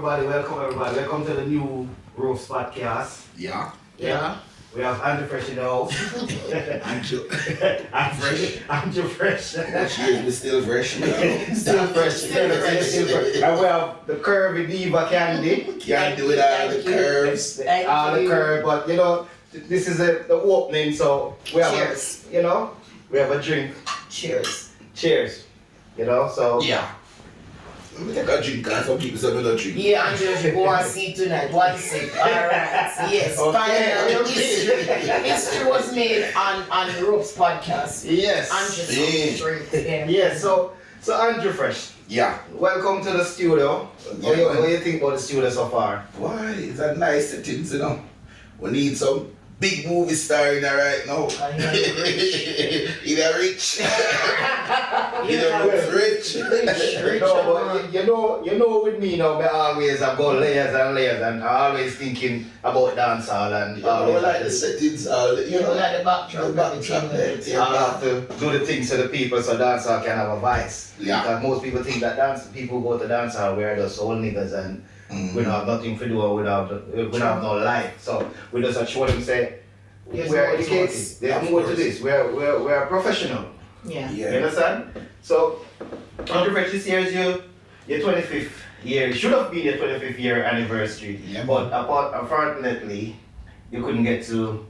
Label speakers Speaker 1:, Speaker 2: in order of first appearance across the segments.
Speaker 1: everybody. Welcome to the new Roast Podcast.
Speaker 2: Yeah.
Speaker 1: We have Andrew Fresh in the house.
Speaker 2: Andrew.
Speaker 1: Andrew Fresh.
Speaker 2: Cheers, we still fresh.
Speaker 1: Still fresh. And we have the curvy diva Candy.
Speaker 2: Can't do it all the curves.
Speaker 1: All the curve, but you know, this is the opening, so we have
Speaker 3: Cheers.
Speaker 1: We have a drink.
Speaker 3: Cheers.
Speaker 1: Cheers. So
Speaker 2: Yeah. Let me take a drink, because some people say we don't drink.
Speaker 3: Yeah, Andrew, go and see tonight. One sip. Alright. Yes. Finally, history was made on Rope's podcast.
Speaker 1: Yes.
Speaker 3: Andrew's drink.
Speaker 1: Yes, so Andrew Fresh,
Speaker 2: Yeah.
Speaker 1: welcome to the studio. What do you think about the studio so far?
Speaker 2: Why? It's a nice settings, We need some big movie star in there right now. Either rich. Either rich.
Speaker 1: You know with me now, I always have got layers and layers, and I always thinking about dancehall and
Speaker 2: I like the settings,
Speaker 3: You know, like the backdrop.
Speaker 2: The backdrop there.
Speaker 1: I have to do the things to the people so dancehall can have a voice.
Speaker 2: Yeah.
Speaker 1: Because most people think that people go to dancehall where they're soul niggas and we don't have nothing to do or we don't have no life. So we just show them say we're educated. There's more to this. We're a professional.
Speaker 3: Yeah.
Speaker 1: You understand? So Andrew Fresh, this year is your 25th year. It should have been your 25th year anniversary.
Speaker 2: Yeah.
Speaker 1: But unfortunately you couldn't get to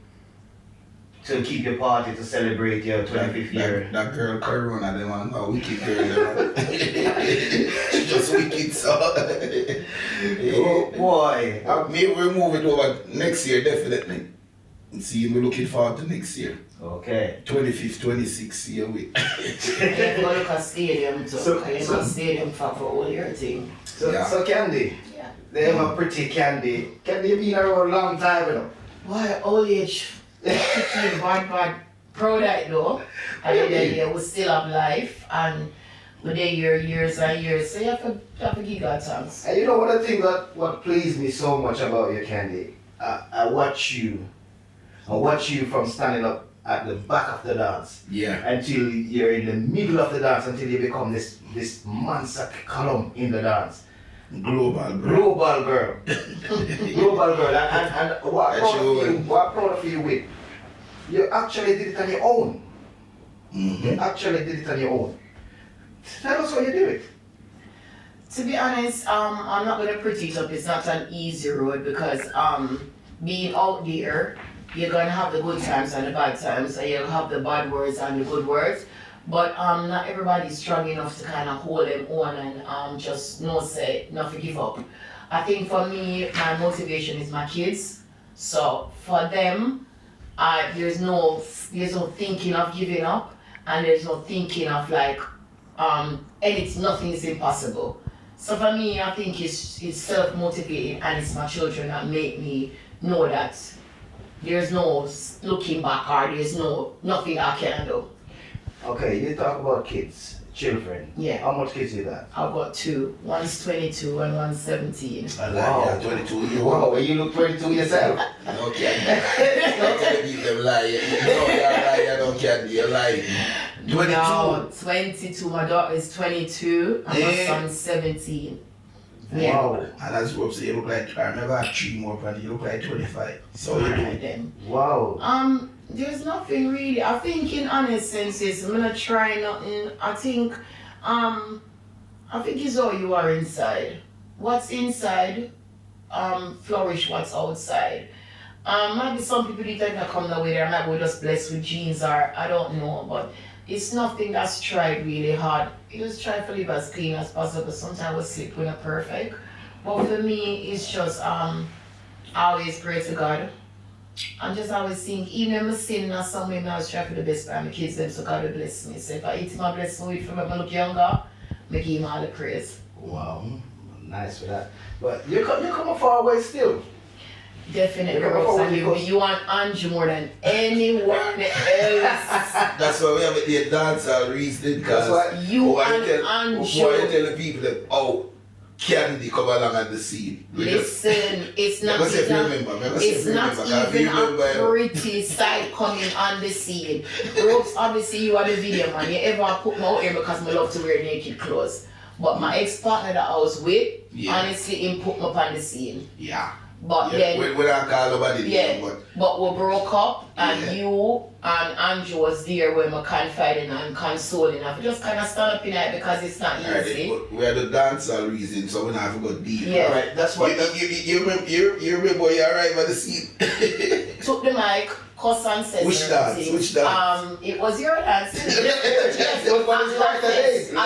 Speaker 1: keep your party to celebrate your 25th year.
Speaker 2: That girl Corona, them one, a wicked girl. She just wicked, so.
Speaker 1: Oh boy.
Speaker 2: Maybe we'll move it over next year, definitely. See, we're looking forward to next year.
Speaker 1: Okay.
Speaker 2: 25th, 26th year week.
Speaker 3: You go look at stadium too. So stadium for all your thing.
Speaker 1: So Candy,
Speaker 3: Yeah.
Speaker 1: they have a pretty Candy. Candy, you've been around a long time,
Speaker 3: Why old age? 15, bad. Proud of it though. And we still have life and we're there years and years. So you have to give God thanks.
Speaker 1: And you know what I think what pleased me so much about you, Candy? I watch you from standing up at the back of the dance
Speaker 2: Yeah.
Speaker 1: until you're in the middle of the dance until you become this monster column in the dance.
Speaker 2: Global girl.
Speaker 1: Global girl. Global girl. And what I'm proud of you with, you actually did it on your own.
Speaker 2: Mm-hmm.
Speaker 1: You actually did it on your own. Tell us how you do it.
Speaker 3: To be honest, I'm not gonna pretty it up. It's not an easy road because being out there, you're gonna have the good times and the bad times, and you'll have the bad words and the good words. But not everybody's strong enough to kind of hold them on and just not to give up. I think for me, my motivation is my kids. So for them, there's no thinking of giving up, and there's no thinking of nothing is impossible. So for me, I think it's self-motivating, and it's my children that make me know that there's no looking back or there's nothing I can do.
Speaker 1: Okay, you talk about kids, children.
Speaker 3: Yeah.
Speaker 1: How much kids you got?
Speaker 3: I've got two. One's 22 and one's 17.
Speaker 2: I like
Speaker 1: Wow.
Speaker 2: that, 22 years
Speaker 1: Wow,
Speaker 2: old.
Speaker 1: well, you look 22 yourself.
Speaker 2: Okay. Don't tell me them lie. You know you're lying, you don't care, you're lying. 22.
Speaker 3: No, 22. My daughter is 22 and my son's 17. Yeah.
Speaker 1: Wow.
Speaker 2: And as Rob said, you look like, I remember I had 3 more, but you look like 25. So you
Speaker 3: Alright
Speaker 2: do.
Speaker 3: then.
Speaker 1: Wow.
Speaker 3: There's nothing really. I think in honest senses, I'm gonna try nothing. I think it's all you are inside. What's inside, flourish what's outside. Maybe some people think that come the way there, maybe we're just blessed with genes or I don't know, but it's nothing that's tried really hard. You just try to live as clean as possible. Sometimes we sleep, we're not perfect. But for me, it's just I always pray to God. And just always think, even if I'm sinning or something, I always try for the best for my kids, them, so God will bless me. So if I eat my blessing with from when I look younger, I give him all the praise.
Speaker 1: Wow. Nice for that. But you're coming far away still.
Speaker 3: Definitely,
Speaker 1: You're
Speaker 3: Ross,
Speaker 1: coming
Speaker 3: and
Speaker 1: forward
Speaker 3: you want Angie more than anyone else.
Speaker 2: That's why we have it the dancehall reason, because
Speaker 1: That's why
Speaker 3: You
Speaker 2: I
Speaker 3: and Angie.
Speaker 2: tell the people that, oh, Candy come along at the scene.
Speaker 3: Listen, it's not
Speaker 2: Never say if you
Speaker 3: even,
Speaker 2: remember.
Speaker 3: it's not even a pretty side coming on the scene. Ropes, obviously you are the video man. You ever put me out here because I love to wear naked clothes. But my ex-partner that I was with,
Speaker 2: Yeah.
Speaker 3: honestly, him put me up on the scene.
Speaker 2: Yeah.
Speaker 3: But then,
Speaker 2: we don't call nobody
Speaker 3: yeah,
Speaker 2: name,
Speaker 3: but we broke up, and
Speaker 2: Yeah.
Speaker 3: you and Andrew was there when we confiding and consoling. I just kind of stand up in it because it's not easy.
Speaker 2: we had the dancehall reason, so we don't have to go deep.
Speaker 3: Yeah.
Speaker 1: Alright, that's what.
Speaker 2: You remember you arrived at the scene?
Speaker 3: Took the mic, cuss and said
Speaker 2: Which
Speaker 3: certain
Speaker 2: dance?
Speaker 3: things.
Speaker 2: Which dance?
Speaker 3: It was your dance.
Speaker 1: It was one of his brighter days.
Speaker 2: You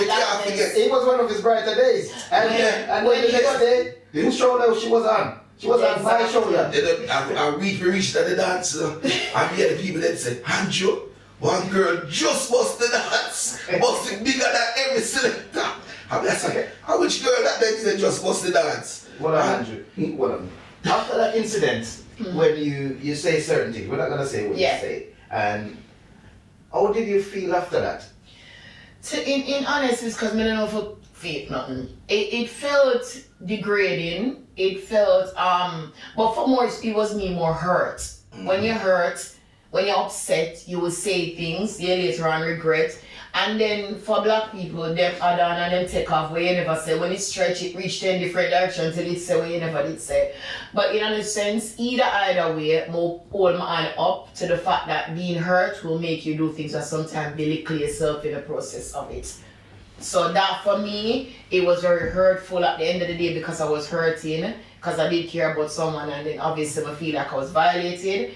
Speaker 2: can't forget.
Speaker 1: It was one of his brighter days. And then the next day, whose shoulder she was on? She was on my shoulder.
Speaker 2: We reached at the dance, and we had the people that said, Andrew, one girl just bust the dance, busting bigger than every selector. I said, how which girl that then said just bust the dance?
Speaker 1: Well, Andrew, after that incident, when you say certain things, we're not going to say what you say. And how did you feel after that?
Speaker 3: In honesty, because I don't know if I feel nothing. It felt degrading. It felt but for more, it was me more hurt. When you're hurt, when you're upset, you will say things you later on regret. And then for black people, them add on and them take off where you never say. When it stretch, it reach 10 different directions till it say where you never did say. But in a sense, either way, more hold my hand up to the fact that being hurt will make you do things that sometimes belittle yourself in the process of it. So that for me, it was very hurtful at the end of the day because I was hurting, because I did care about someone, and then obviously I feel like I was violated.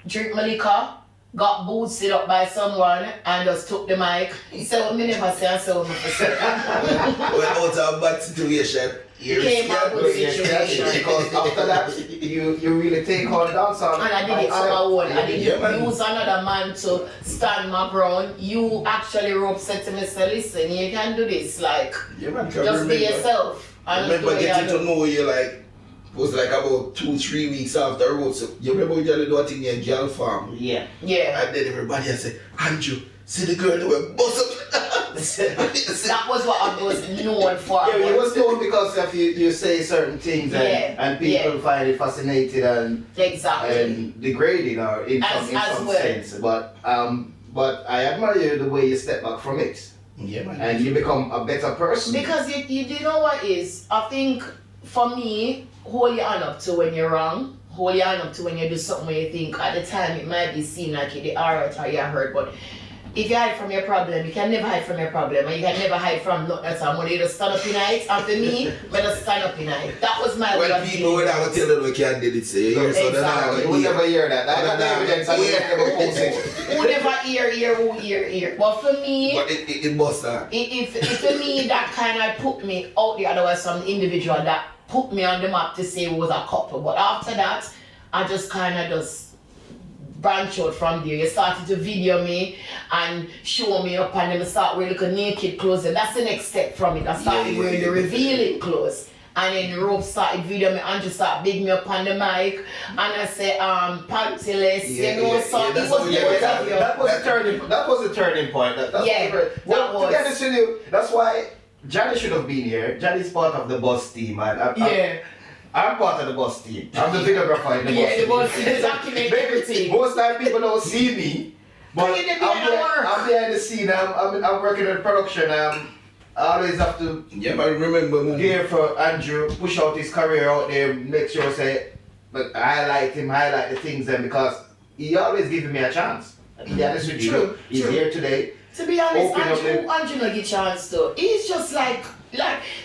Speaker 3: Drink my liquor, got boosted up by someone, and just took the mic. He said what me never say, and said what me say.
Speaker 2: Well, out of a bad situation,
Speaker 3: Came out with situation.
Speaker 1: Because after that, you really take on dancehall.
Speaker 3: And I did it on my own. I didn't use another man to stand my ground. You actually were upset to me, say, listen, you can do this, like, just be yourself.
Speaker 2: I remember getting to know you, like, it was like about 2-3 weeks afterwards. So you remember we usually do a thing in girl farm?
Speaker 3: Yeah.
Speaker 2: And then everybody had said, Andrew, see the girl that were bust up.
Speaker 3: That was what I was known for.
Speaker 1: Yeah, you was known because of you say certain things and people find it fascinating and degrading or in some sense. But I admire you the way you step back from it.
Speaker 2: Yeah, man.
Speaker 1: And you become a better person.
Speaker 3: Because you do know what is, I think for me, hold your hand up to when you're wrong. Hold your hand up to when you do something where you think at the time it might be seen like you did alright or you're hurt, but if you hide from your problem, you can never hide from your problem, and you can never hide from nothing at all. When you just stand up in it, and for me, when I stand up in it, that was my way of
Speaker 2: people would have to tell them we can't do it, say,
Speaker 1: exactly. You would never hear that. That's evidence. I would never post it.
Speaker 3: Who never hear. But for me,
Speaker 2: but it must have.
Speaker 3: If for me, that kind of put me out there. There was some individual that put me on the map to say it was a couple. But after that, I just kind of just branch out from there. You started to video me and show me up, and then I start wearing like a naked clothes. And that's the next step from it. I started wearing the revealing clothes. And then the rope started video me and just started big me up on the mic. And I said, pantyless,
Speaker 1: That was the turning point. To be honest with you, that's why Johnny should have been here. Johnny's part of the bus team. I'm part of the bus team. I'm the videographer in the bus team.
Speaker 3: Yeah, the bus team document everything.
Speaker 1: Most time people don't see me, but I'm behind the scene. I'm working on production. I always have to gear for Andrew, push out his career out there, make sure but highlight the things then, because he always giving me a chance. To be honest with you, he's here today.
Speaker 3: To be honest, Andrew not get a chance though. He's just like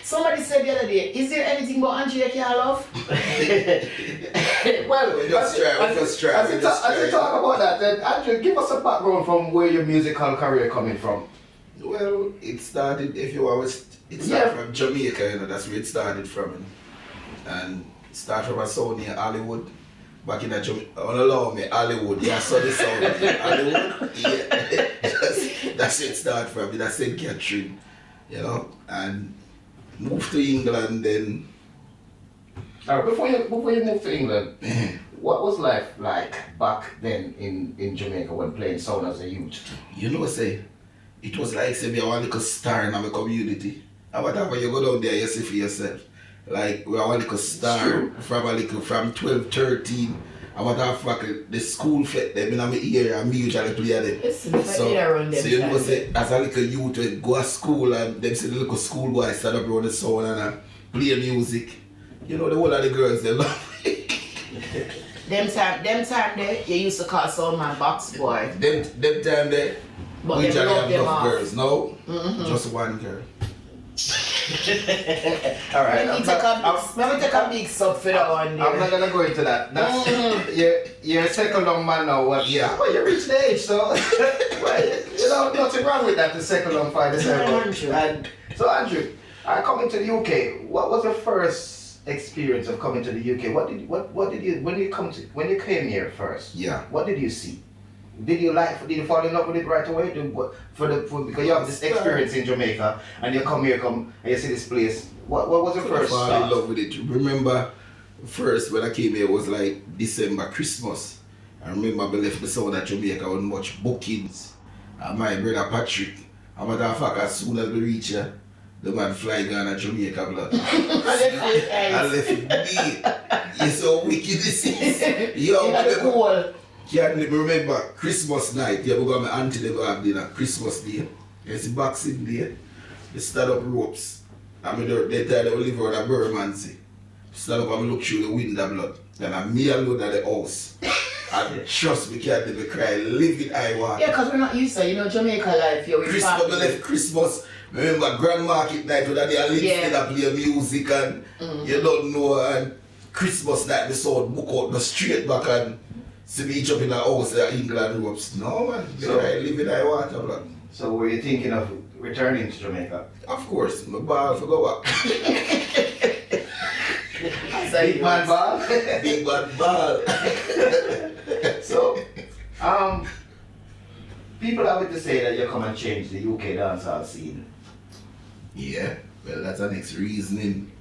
Speaker 3: somebody said the other day, is there anything but Andrew you can't love?
Speaker 1: Well,
Speaker 2: we just try.
Speaker 1: As you talk about that, then Andrew, give us a background from where your musical career coming from.
Speaker 2: Well, it started, from Jamaica, that's where it started from. And it started from a sound in Hollywood. Back in Jamaica, allow me, Hollywood, so the sound in Hollywood, that's where it started from, that's St. Catherine, and moved to England then.
Speaker 1: Alright, before you moved to England, what was life like back then in Jamaica when playing sound as a youth?
Speaker 2: It was like say me a little star in our community. And whatever you go down there, you see for yourself. Like we are a little star from 12, 13. I'm matter of fact, the school fete them in my area and me usually play them.
Speaker 3: So
Speaker 2: you know say as a little youth we go to school and them see the little school boy stand up around the sound and play music. You know the whole of the girls they love it.
Speaker 3: Them time there, you used to call someone my box boy.
Speaker 2: Them time there,
Speaker 3: But
Speaker 2: we
Speaker 3: them
Speaker 2: usually
Speaker 3: love
Speaker 2: have
Speaker 3: them
Speaker 2: enough
Speaker 3: off.
Speaker 2: girls, no?
Speaker 3: Mm-hmm.
Speaker 2: Just one girl.
Speaker 1: Alright.
Speaker 3: Let me take a big sub for that one there.
Speaker 1: I'm not gonna go into that. That's you're a second long man now. What?
Speaker 2: Yeah.
Speaker 1: Well, you reached the age, so well, you know nothing wrong with that. The second long fight is
Speaker 3: Andrew.
Speaker 1: And so Andrew, coming to the UK, what was your first experience of coming to the UK? What did you when you came here first?
Speaker 2: Yeah.
Speaker 1: What did you see? Did you fall in love with it right away? Because you have this experience in Jamaica and you come and you see this place. What was your first
Speaker 2: I fall
Speaker 1: start?
Speaker 2: in love with it. Remember, first when I came here it was like December, Christmas. I remember I left the sound at Jamaica with much bookings. And my brother Patrick, and matter of fact, as soon as we reach here, the man fly gone at Jamaica blood. I left me. You're so wicked this is. Yo, can't remember Christmas night. Yeah, we got my auntie they go have dinner. Christmas day. It's Boxing Day. They stand up ropes. I mean they tell they will live around a Burmancy. Stand up and look through the window blood. And I'm me alone at the house. And trust me, can't even cry. Live in Iowa.
Speaker 3: Yeah, because we're not used to, Jamaica life here.
Speaker 2: Christmas, we left Christmas. Remember Grand Market night where they are listening and play music and you don't know. And Christmas night we saw book out the straight back and see me jump in the house at England ropes. No man, so, I live in Iowa blood.
Speaker 1: So were you thinking of returning to Jamaica?
Speaker 2: Of course, my ball for go back.
Speaker 1: Big man ball?
Speaker 2: Big man ball.
Speaker 1: So, people are going to say that you come and change the UK dancehall scene.
Speaker 2: Yeah, well that's the next reasoning.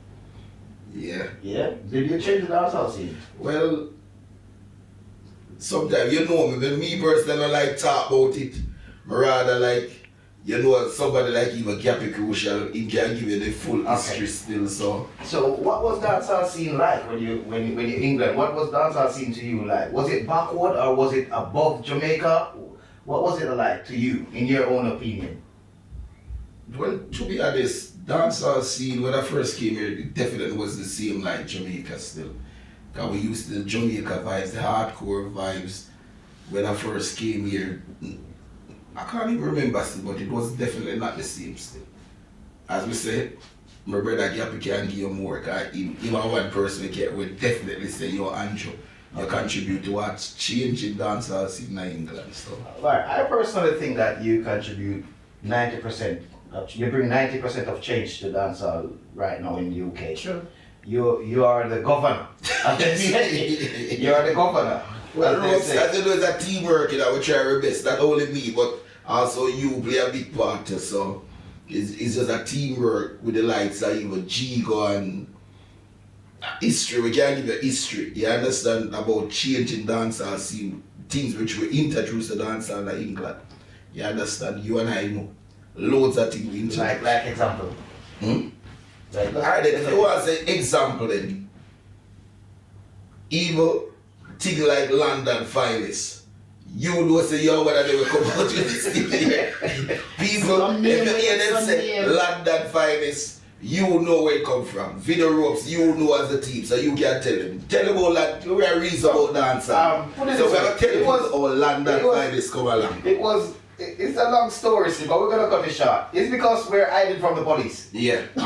Speaker 2: Yeah.
Speaker 1: Yeah? Did you change the dancehall scene?
Speaker 2: Well, sometimes you know me, when me personally don't like talk about it. I rather like, somebody like even Gappy Crucial, he can give you the full history still. So
Speaker 1: what was dancehall scene like when you England? What was dancehall scene to you like? Was it backward or was it above Jamaica? What was it like to you, in your own opinion?
Speaker 2: Well, to be honest, dancehall scene when I first came here, it definitely was the same like Jamaica still. Because we used the Jamaica vibes, the hardcore vibes when I first came here. I can't even remember still, but it was definitely not the same still. As we said, my brother Gappy can give you more, because even one person would definitely say, yo Andrew, you contribute to what's changing dancehall scene in England. So.
Speaker 1: Right. I personally think that you contribute 90%. You bring 90% of change to dancehall right now in the UK.
Speaker 3: True.
Speaker 1: You are the governor. You are the governor.
Speaker 2: Well, Rose, as you know, it's a teamwork that we try our best. Not only me, but also you play a big part. So it's just a teamwork with the likes of even Jigo and history. We can't give you history. You understand about changing dancehall scene, things which we introduce to dancehall in England. You understand? You and I know. Loads of things we introduce.
Speaker 1: Like example.
Speaker 2: Alright then, if you want to say example then, even thing like London Finest, you know say you whether they will come out with this thing here. People, if you hear them say London Finest, you know where it come from. Video ropes, you know as the team, so you can tell them. Tell them all that we are reason about dancing. So we're going to tell you how London Finest come along.
Speaker 1: It's a long story, but we're gonna cut it short. It's because we're hiding from the police.
Speaker 2: Yeah.
Speaker 1: we're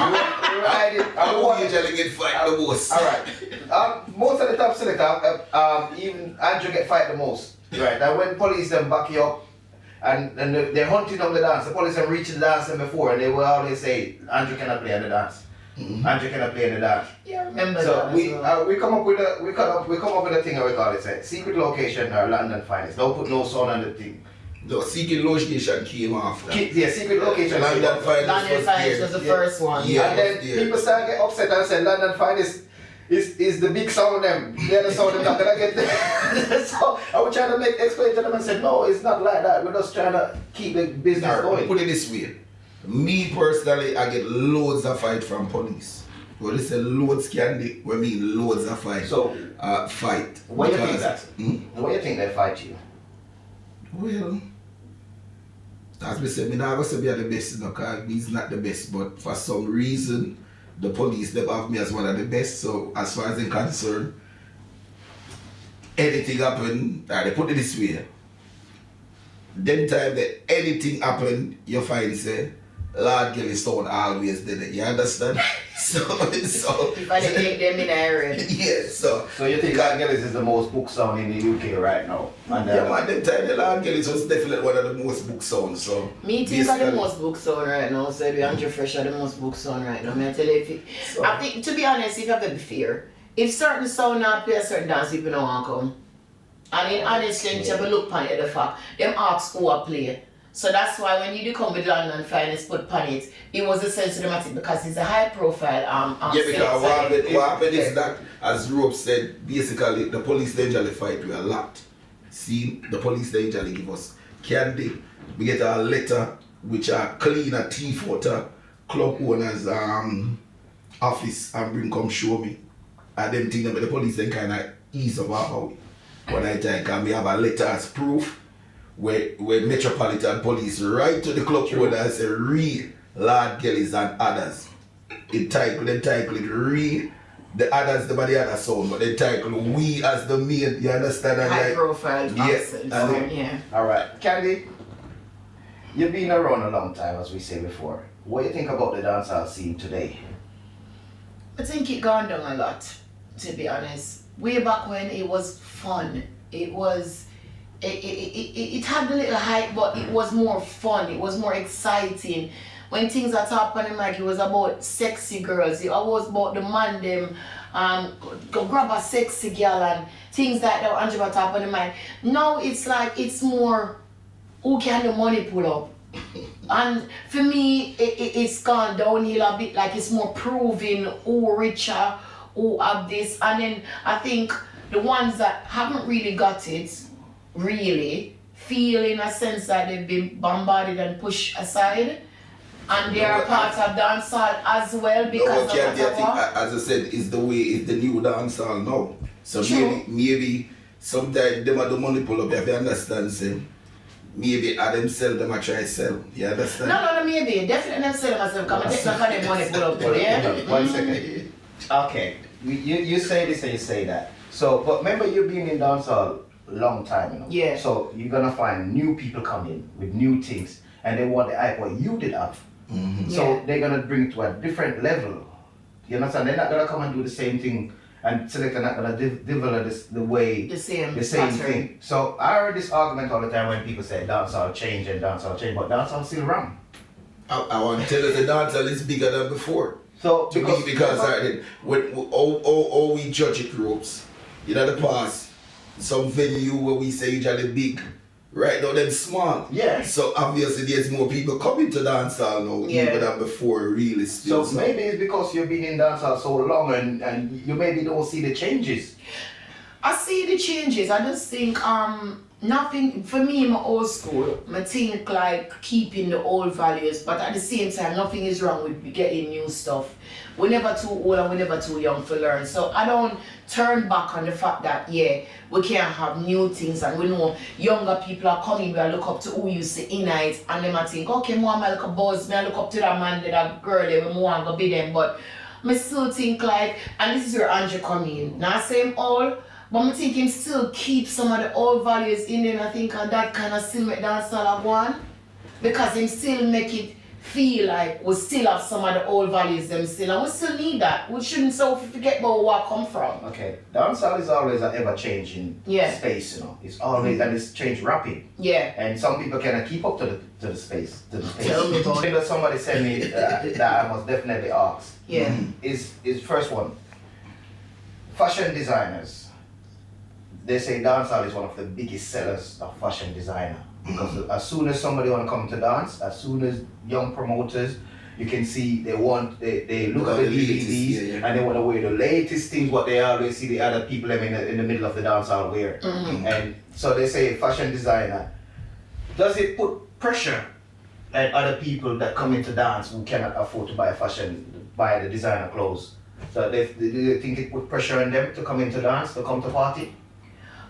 Speaker 1: hiding.
Speaker 2: I usually get fight the most.
Speaker 1: Alright. Most of the top selector, even Andrew get fight the most. Right. And when police them back you up and they're hunting on the dance, the police have reached the dance them before and they will always say, Andrew cannot play on the dance. Andrew cannot play on the dance.
Speaker 3: Yeah, I remember
Speaker 1: so
Speaker 3: that.
Speaker 1: we come up with a thing that we call it say secret location or London Finest. Don't put no sound on the thing.
Speaker 2: The secret location came after.
Speaker 1: Yeah, secret location.
Speaker 2: London
Speaker 3: Finest was the first one.
Speaker 1: Yeah, and then people start get upset and say London Finest is the big sound them. The other sound them not gonna get there. So I was trying to explain to them and said, no, it's not like that. We're just trying to keep the business going.
Speaker 2: Put it this way. Me personally, I get loads of fight from police. When they say loads candy, we mean loads of fight.
Speaker 1: So
Speaker 2: fight.
Speaker 1: Why do you think
Speaker 2: Because-
Speaker 1: that? Why do you think they fight you?
Speaker 2: Well, as we said, me not gonna say me are the best, you know, cause he's not the best, but for some reason, the police they have me as one of the best. So as far as they're concerned, anything happen, they put it this way. Then time that anything happen, you find say, Lord Gilly Stone always did it. You understand? so
Speaker 3: If I didn't take them in area.
Speaker 2: yeah, so
Speaker 1: So you think Lord Gillis is the most book sound in the UK right now? And,
Speaker 2: yeah, man, them time the Lord Gillis was definitely one of the most book sounds. So
Speaker 3: Me too are the
Speaker 2: basically-
Speaker 3: most book sound right now, so the Andrew Fresh are the most book sound right now. I tell you, if it,
Speaker 2: So-
Speaker 3: I think, to be honest, if you have a fear, if certain sound not play a certain dance, people don't want to come. And in honestly, you have a look upon it, the fact, them ask who I play. So that's why when you do come with London Finest put upon it, it was a sense dramatic because it's a high profile
Speaker 2: yeah, because what happened is
Speaker 1: yeah.
Speaker 2: that, as Rob said, basically the police they usually fight with a lot. See, the police they usually give us candy. We get a letter which are clean a thief out of club owners office and bring come show me. And them thing about the police then kinda ease of our when I think and we have a letter as proof where Metropolitan Police write to the club owner and say real Lord Gillis and others. It title it real the others the body other sound, but they title we as the main, you understand? And
Speaker 3: high
Speaker 2: like,
Speaker 3: profile
Speaker 2: yes,
Speaker 3: accent.
Speaker 2: and
Speaker 3: So,
Speaker 2: then-
Speaker 3: yeah.
Speaker 1: Alright, Candy, you've been around a long time as we say before. What do you think about the dancehall scene today?
Speaker 3: I think it gone down a lot, to be honest. Way back when it was fun. It was, it had a little hype, but it was more fun. It was more exciting. When things are happening, like it was about sexy girls. It was about the man them, go grab a sexy girl and things like that. Andrew was top on the mind. Now it's like it's more, who can the money pull up? And for me, it's gone downhill a bit. Like it's more proving who richer, who have this, and then I think the ones that haven't really got it, really feel in a sense that they've been bombarded and pushed aside, and they are part of dancehall as well
Speaker 2: No,
Speaker 3: because
Speaker 2: can't
Speaker 3: of
Speaker 2: they, I think,
Speaker 3: whatever.
Speaker 2: as I said, is the way, is the new dancehall now. So
Speaker 3: True.
Speaker 2: maybe sometimes them are the money pull up, you have to understand, say, maybe at themselves, them are try sell, you understand?
Speaker 3: No, maybe definitely them sell myself. Come and take some of them money pull up, yeah.
Speaker 1: One second. Okay, you say this and you say that. So, but remember you've been in dancehall a long time, you know?
Speaker 3: Yeah.
Speaker 1: So you're gonna find new people coming with new things and they want the hype what you did have.
Speaker 2: Mhm.
Speaker 1: So
Speaker 3: Yeah.
Speaker 1: they're gonna bring it to a different level. You understand? They're not gonna come and do the same thing and selector not gonna develop this the way
Speaker 3: The same
Speaker 1: same
Speaker 3: pattern.
Speaker 1: thing. So I heard this argument all the time when people say dancehall change, but dancehall still wrong.
Speaker 2: I want to tell you the dancehall is bigger than before.
Speaker 1: So
Speaker 2: To me, because I did, when all we judge it ropes, you know the past, some venue where we say usually big, right now them small.
Speaker 1: Yeah.
Speaker 2: So obviously there's more people coming to dancehall now
Speaker 3: Yeah.
Speaker 2: even than before really still.
Speaker 1: So maybe it's because you've been in dancehall so long and you maybe don't see the changes.
Speaker 3: I see the changes. I just think nothing for me in my old school. I think like keeping the old values, but at the same time, nothing is wrong with getting new stuff. We're never too old and we're never too young to learn. So I don't turn back on the fact that we can't have new things and we know younger people are coming. We look up to who used to in it and them I think, okay, more I look up buzz, me I look up to that man, that girl, they we more go be them, but I still think like, and this is where Andrew come in. Not same old. But I think him still keep some of the old values in there and I think that kind of still make dancehall go on. Because him still make it feel like we still have some of the old values them still and we still need that. We shouldn't so forget about where we come from.
Speaker 1: Okay, dancehall is always an ever-changing
Speaker 3: Yeah.
Speaker 1: space, you know. It's always and it's changed rapid.
Speaker 3: Yeah.
Speaker 1: And some people cannot keep up to the space.
Speaker 3: Tell me about it.
Speaker 1: Remember somebody sent me that I must definitely ask.
Speaker 3: Yeah.
Speaker 1: Is first one. Fashion designers. They say dancehall is one of the biggest sellers of fashion designer. Because as soon as somebody want to come to dance, as soon as young promoters, you can see they look at the DVDs and they want to wear the latest things what they always see the other people them in the middle of the dancehall wear. And so they say fashion designer. Does it put pressure at other people that come into dance who cannot afford to buy the designer clothes? So do you think it put pressure on them to come into dance, to come to party?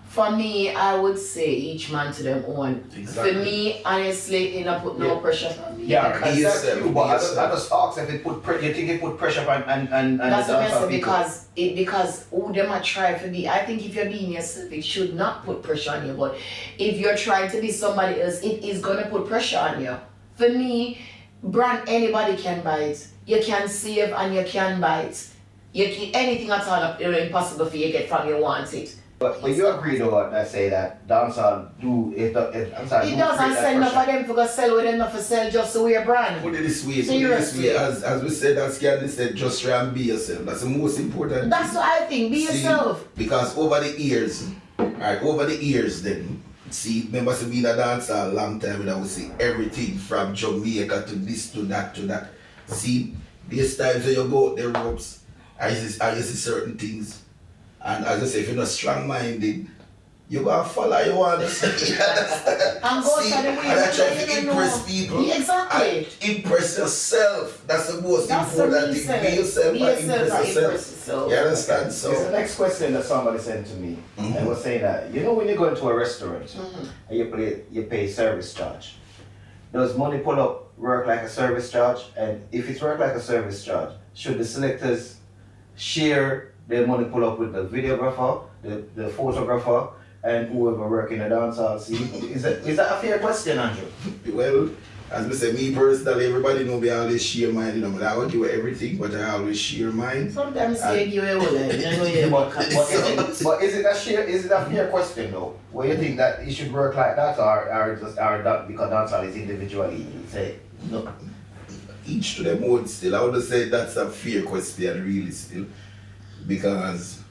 Speaker 3: For me, I would say each man to them own.
Speaker 2: Exactly.
Speaker 3: For me, honestly, it don't put no pressure on me.
Speaker 1: Yeah,
Speaker 3: because
Speaker 2: he is
Speaker 1: that's
Speaker 2: self,
Speaker 1: you, but
Speaker 2: he
Speaker 1: I
Speaker 2: is
Speaker 1: just ask if it put you think it put pressure on and
Speaker 3: that's
Speaker 1: the
Speaker 3: what I
Speaker 1: dancehall
Speaker 3: say
Speaker 1: people?
Speaker 3: because who them a try to be. I think if you're being yourself, it should not put pressure on you. But if you're trying to be somebody else, it is gonna put pressure on you. For me, brand anybody can buy it. You can save and you can buy it. Anything at all impossible for you to get from you want it.
Speaker 1: But you agree though what I say that dancehall do it I'm sorry,
Speaker 3: It
Speaker 1: do
Speaker 3: doesn't
Speaker 1: create that
Speaker 3: sell enough for
Speaker 1: pressure.
Speaker 3: them to go sell with enough for sell just to wear brand.
Speaker 2: Put it this way,
Speaker 3: Seriously.
Speaker 2: as we said, as Candy said, just try and be yourself. That's the most important
Speaker 3: That's
Speaker 2: thing.
Speaker 3: what I think. Be
Speaker 2: See,
Speaker 3: yourself.
Speaker 2: Because over the years then, see, remember to be in a dancer a long time and I would see everything from Jamaica to this to that to that. See, these times when you go out the ropes, I see certain things. And as I say, if you're not strong minded, you gotta follow your orders.
Speaker 3: And go
Speaker 2: See,
Speaker 3: to the way
Speaker 2: and I try
Speaker 3: you
Speaker 2: to
Speaker 3: know.
Speaker 2: impress people.
Speaker 3: Yeah, exactly.
Speaker 2: And impress yourself. That's the most
Speaker 3: That's the
Speaker 2: important
Speaker 3: real
Speaker 2: thing. Be yourself
Speaker 3: Be
Speaker 2: and
Speaker 3: yourself
Speaker 2: impress
Speaker 3: and
Speaker 2: yourself.
Speaker 3: impress yourself.
Speaker 2: You understand?
Speaker 1: It's the
Speaker 2: So
Speaker 1: next question that somebody sent to me and was saying that you know when you go into a restaurant and you pay service charge, does money pull up work like a service charge? And if it's work like a service charge, should the selectors share their money pull up with the videographer, the photographer, and whoever work in the dancehall scene? Is that a fair question, Andrew?
Speaker 2: well, as we say, me personally, everybody know me always share mine, you know, but I won't give everything, but I always share mine.
Speaker 3: Sometimes you give away. You know you
Speaker 1: But is it a fair question though? Where you think that it should work like that, or that because dancehall is individually say no?
Speaker 2: Each to their own still. I would say that's a fair question really still. Because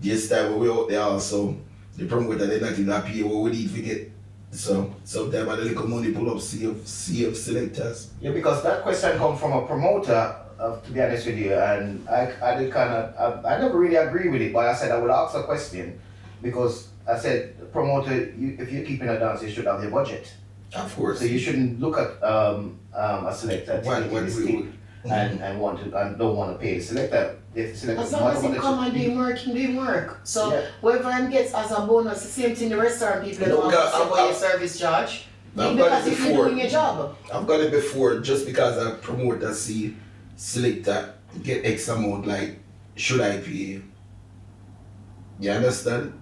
Speaker 2: this time when we out there also, the promoter they not even happy what we need to get. So sometimes a little money pull up CF selectors.
Speaker 1: Yeah, because that question come from a promoter, to be honest with you, and I did I never really agree with it, but I said I would ask a question because I said promoter, if you're keeping a dance, you should have your budget.
Speaker 2: Of course.
Speaker 1: So you shouldn't look at a selector and don't want to pay the selector. If the selector
Speaker 3: as long as he come and do work. So
Speaker 1: Yeah.
Speaker 3: whoever him gets as a bonus, the same thing the restaurant people don't
Speaker 2: Look,
Speaker 3: want to about your service charge.
Speaker 2: I've got
Speaker 3: Because
Speaker 2: it
Speaker 3: if you're
Speaker 2: before.
Speaker 3: doing your job.
Speaker 2: I've got it before just because a promoter see selector get X amount, like should I pay? You understand?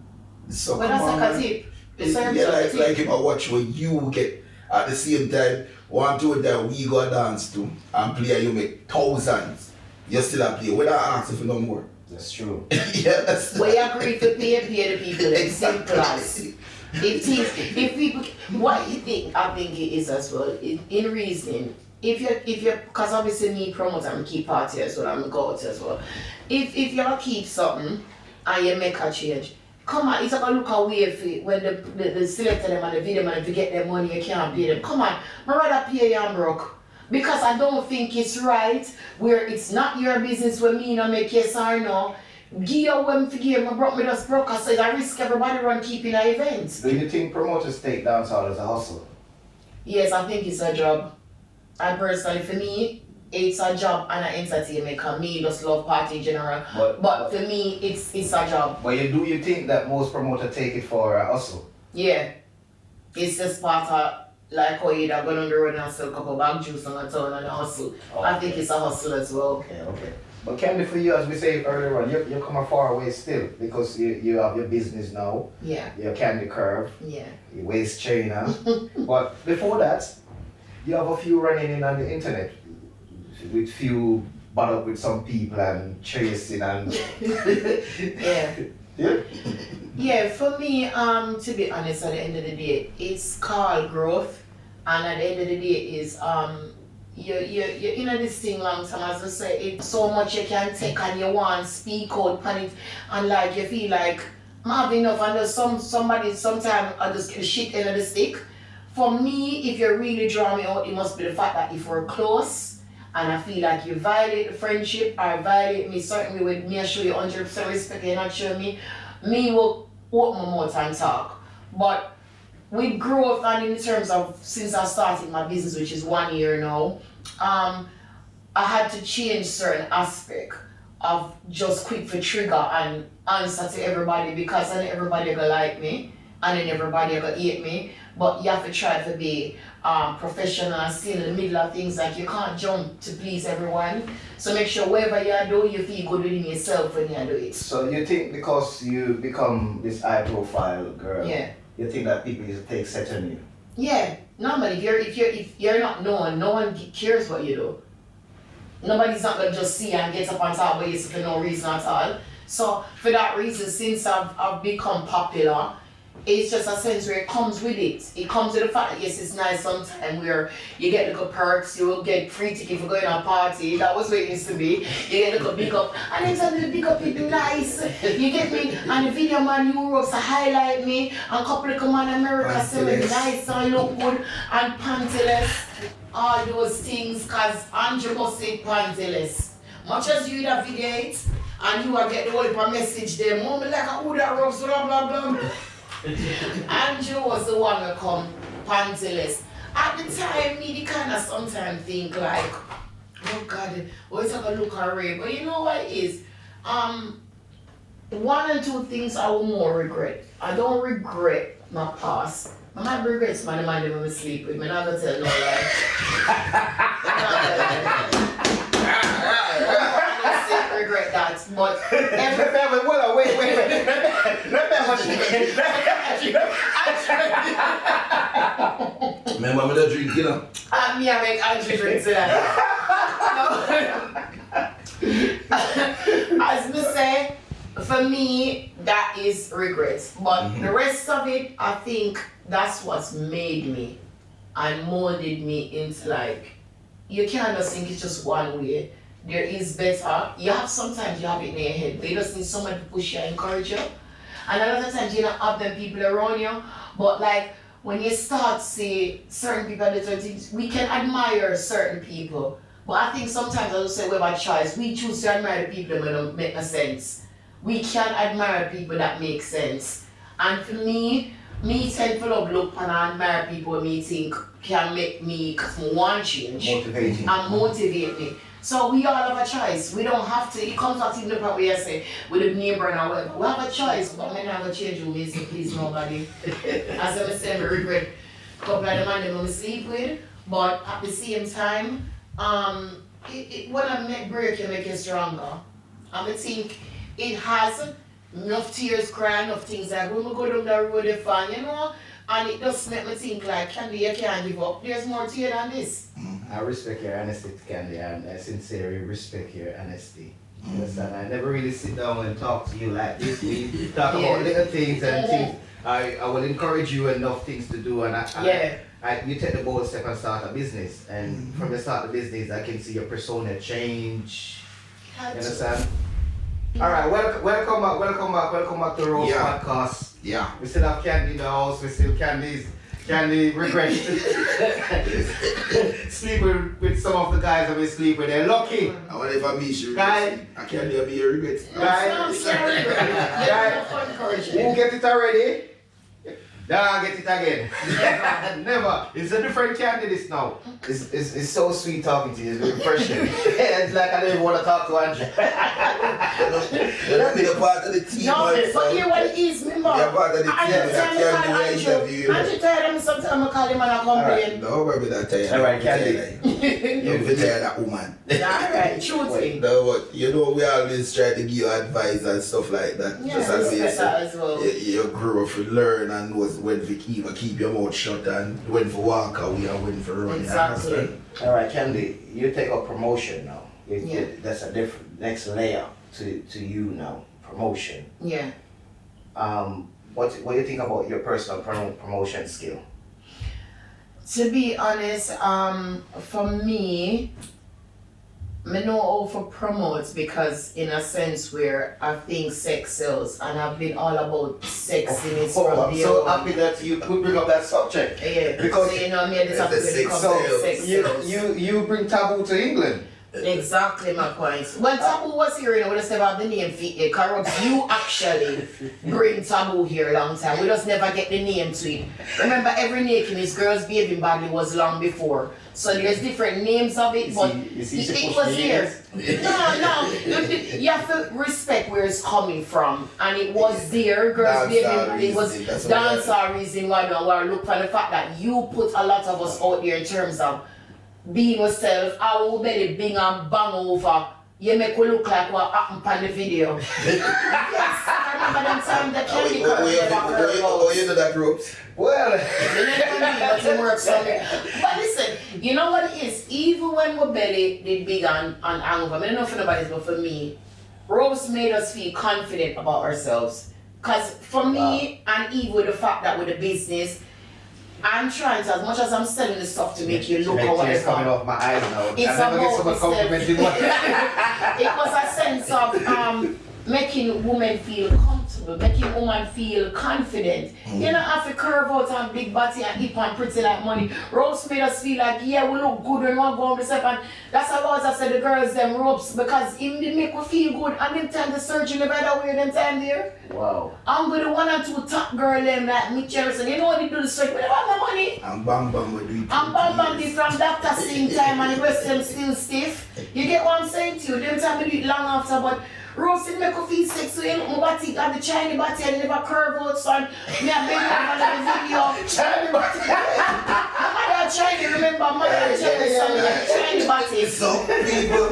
Speaker 2: So
Speaker 3: But
Speaker 2: come
Speaker 3: that's
Speaker 2: on,
Speaker 3: like a
Speaker 2: man.
Speaker 3: tip. The service
Speaker 2: Yeah,
Speaker 3: charge is a
Speaker 2: like
Speaker 3: tip.
Speaker 2: if I watch what you get at the same time, 1 2 that we go dance to and play and you make thousands, you still have pay. We don't ask if you no more.
Speaker 1: That's true.
Speaker 2: Yes.
Speaker 3: We agree to pay the people. It's simple as. If people, what you think, I think it is as well. In reasoning, if you're, because obviously me promote and keep party as well, I'm go out as well. If y'all keep something and you make a change, come on, it's not gonna look away for it when the selector them and the video man, if you get their money, you can't pay them. Come on, I'd rather pay you and broke. Because I don't think it's right where it's not your business when me not make yes or no. Give you when to give me broke, me just broke, so it's a risk everybody run keeping an event.
Speaker 1: Do you think promoters take dancehall as a hustle?
Speaker 3: Yes, I think it's a job. And personally, for me, it's a job and an entertainment. Cause me just love party in general. But for me, it's a job.
Speaker 1: But you think that most promoters take it for a hustle?
Speaker 3: Yeah, it's just part of like how you go on the road and sell a couple bag juice on the town and hustle. I think it's a hustle as well.
Speaker 1: Okay. But Candy, for you, as we said earlier on, you come a far way still because you have your business now.
Speaker 3: Yeah.
Speaker 1: Your candycurve,
Speaker 3: Yeah.
Speaker 1: your waist trainer. But before that, you have a few running in on the internet with few butt up with some people and chasing and
Speaker 3: Yeah.
Speaker 1: yeah.
Speaker 3: Yeah, for me, to be honest, at the end of the day, it's called growth, and at the end of the day is you're in this thing long time, as I say, it's so much you can take and you want to speak out on it, and like you feel like I'm having enough, and there's somebody sometimes I just get the shit end of the stick. For me, if you really draw me out, it must be the fact that if we're close and I feel like you violate the friendship or violate me, certainly with me, I show you 100% respect, you're not showing me will open my mouth and talk. But with growth and in terms of since I started my business, which is 1 year now, I had to change certain aspect of just quick for trigger and answer to everybody because then everybody gonna like me and then everybody gonna hate me. But you have to try to be professional and still in the middle of things. Like you can't jump to please everyone. So make sure whatever you do, you feel good within yourself when you do it.
Speaker 1: So you think because you become this high profile girl,
Speaker 3: Yeah.
Speaker 1: you think that people just take set on you?
Speaker 3: Yeah. Normally, if you're not known, no one cares what you do. Nobody's not gonna just see and get up on top of you for no reason at all. So for that reason, since I've become popular, it's just a sense where it comes with it. It comes with the fact that yes, it's nice sometimes where you get little perks, you will get free ticket for going to a party. That was what it used to be. You get little big up, and anytime the big up is nice. You get me, and the video man Europe to highlight me, and couple of man America say me nice and look good and pantyless. All those things, cause Andrew must say pantyless. Much as you that video it, and you will get the whole message there, mom like who that rubs blah blah blah. Andrew was the one that come pantyless. At the time, me the kind of sometimes think like, oh God, what's gonna look array? But you know what it is? One or two things I will more regret. I don't regret my past. I might regret my man when we sleep with me. I'm not gonna tell no lie. I regret that, but
Speaker 1: wait.
Speaker 2: Remember me the drink, you know?
Speaker 3: Me I make Andrew drink today. As me say, for me, that is regret. But the rest of it, I think that's what's made me and molded me into like, you can't just think it's just one way. There is better. Sometimes you have it in your head, but you just need someone to push you and encourage you. And a lot of times you don't have them people around you, but like when you start to see certain people do certain things, we can admire certain people. But I think sometimes I will say we have a choice. We choose to admire the people that don't make no sense. We can admire people that make sense. And for me tend to look and admire people me think can make me want change.
Speaker 1: Motivating.
Speaker 3: And motivate me. So we all have a choice. We don't have to, it comes out in the part where you say, with a neighbor and whatever. We have a choice, but I'm not going to change who me say, please nobody. As I say, I regret a couple of the man that I sleep with, but at the same time, when I make break, you make it stronger. And I think it has enough tears crying, enough things like when we go down the road, it's fun, you know? And it does make me think like, Candy, you can't give up. There's more to you than this.
Speaker 1: I respect your honesty, Candy, and I sincerely respect your honesty. You understand? I never really sit down and talk to you like this. We talk about little things and things. I will encourage you enough things to do, and you take the bold step and start a business. And from the start of the business, I can see your persona change. You understand? All right, welcome back to Rose Podcast.
Speaker 2: Yeah.
Speaker 1: We still have Candy in the house. We still Candy regret sleep with some of the guys that we sleep with. They're lucky.
Speaker 2: I wonder if I meet you.
Speaker 1: Guy.
Speaker 2: I can't do me your regret.
Speaker 1: Guy. Who get it already? Nah, get it again. Never. It's a different Candy this now. It's so sweet talking to you. It's refreshing. It's like I don't even want to talk to Andrew.
Speaker 2: You're a part of the team.
Speaker 3: No, but here what it is, remember?
Speaker 2: You're part of the team.
Speaker 3: Andrew tired of me sometimes I call him and I complain.
Speaker 2: No, baby, that tired.
Speaker 1: Alright, Candy.
Speaker 2: You're tired of that woman.
Speaker 3: Alright, shooting.
Speaker 2: No, but you know we always try to give you advice and stuff like that.
Speaker 3: Yeah,
Speaker 2: just as we
Speaker 3: that as well.
Speaker 2: You grow up, you learn and know when to keep your mouth shut and when to walk away and when to run.
Speaker 3: Exactly.
Speaker 1: Alright, Candy, you take up promotion now. That's a different next layer to you now. Promotion.
Speaker 3: Yeah.
Speaker 1: What do you think about your personal promotion skill?
Speaker 3: To be honest, for me, I know how to promote because in a sense where I think sex sells and I've been all about sex in its from
Speaker 1: I'm so happy that you could bring up that subject.
Speaker 3: Yeah,
Speaker 1: because
Speaker 3: so, you know, me this have to
Speaker 2: sex
Speaker 3: come sex sells.
Speaker 1: You bring taboo to England.
Speaker 3: Exactly my point. When Taboo was here, we just never have the name fit it. Corrupt, you actually bring Taboo here a long time. We just never get the name to it. Remember, every naked is girls behaving badly was long before. So there's different names of it, but it was here. No. You have to respect where it's coming from. And it was there. Girls behaving, it was Dancehall reason why we look for the fact that you put a lot of us out there in terms of being yourself, I will belly bing and bang over. You make we look like what happened on the video. Yes, I remember them time the candycurve.
Speaker 2: Oh, you know that ropes?
Speaker 1: Well,
Speaker 3: but it works on me. But listen, you know what it is? Even when we belly did big and hangover, I don't know for nobody, but for me, ropes made us feel confident about ourselves. Cause for me, and even with the fact that with the business, I'm trying to, as much as I'm selling the stuff to make you look or whatever.
Speaker 1: It's coming off my eyes now.
Speaker 3: It's
Speaker 1: I never get so much compliment in one.
Speaker 3: It was a sense of making women feel comfortable, making women feel confident. You don't have to curve out and big body and hip and pretty like money. Ropes made us feel like, yeah, we look good when we go on the step. And that's how I said the girls, them ropes, because it make we feel good. And them time the surgeon never had wear them time there.
Speaker 1: Wow.
Speaker 3: I'm with the 1 or 2 top girl them like Mick Jerison. You know what they do the surgery? We never have no money.
Speaker 2: And Bam Bam would do it.
Speaker 3: And Bam Bam did from Dr. Sing time and the rest them still stiff. You get what I'm saying to you? Them time we do it long after, but roasting make you feel sexy. You know, my body got the Chinese body and never curve out, son. Me a big over the video.
Speaker 1: Chinese body.
Speaker 3: Mother Chinese, remember, mother Chinese, son, Chinese body.
Speaker 2: Some people,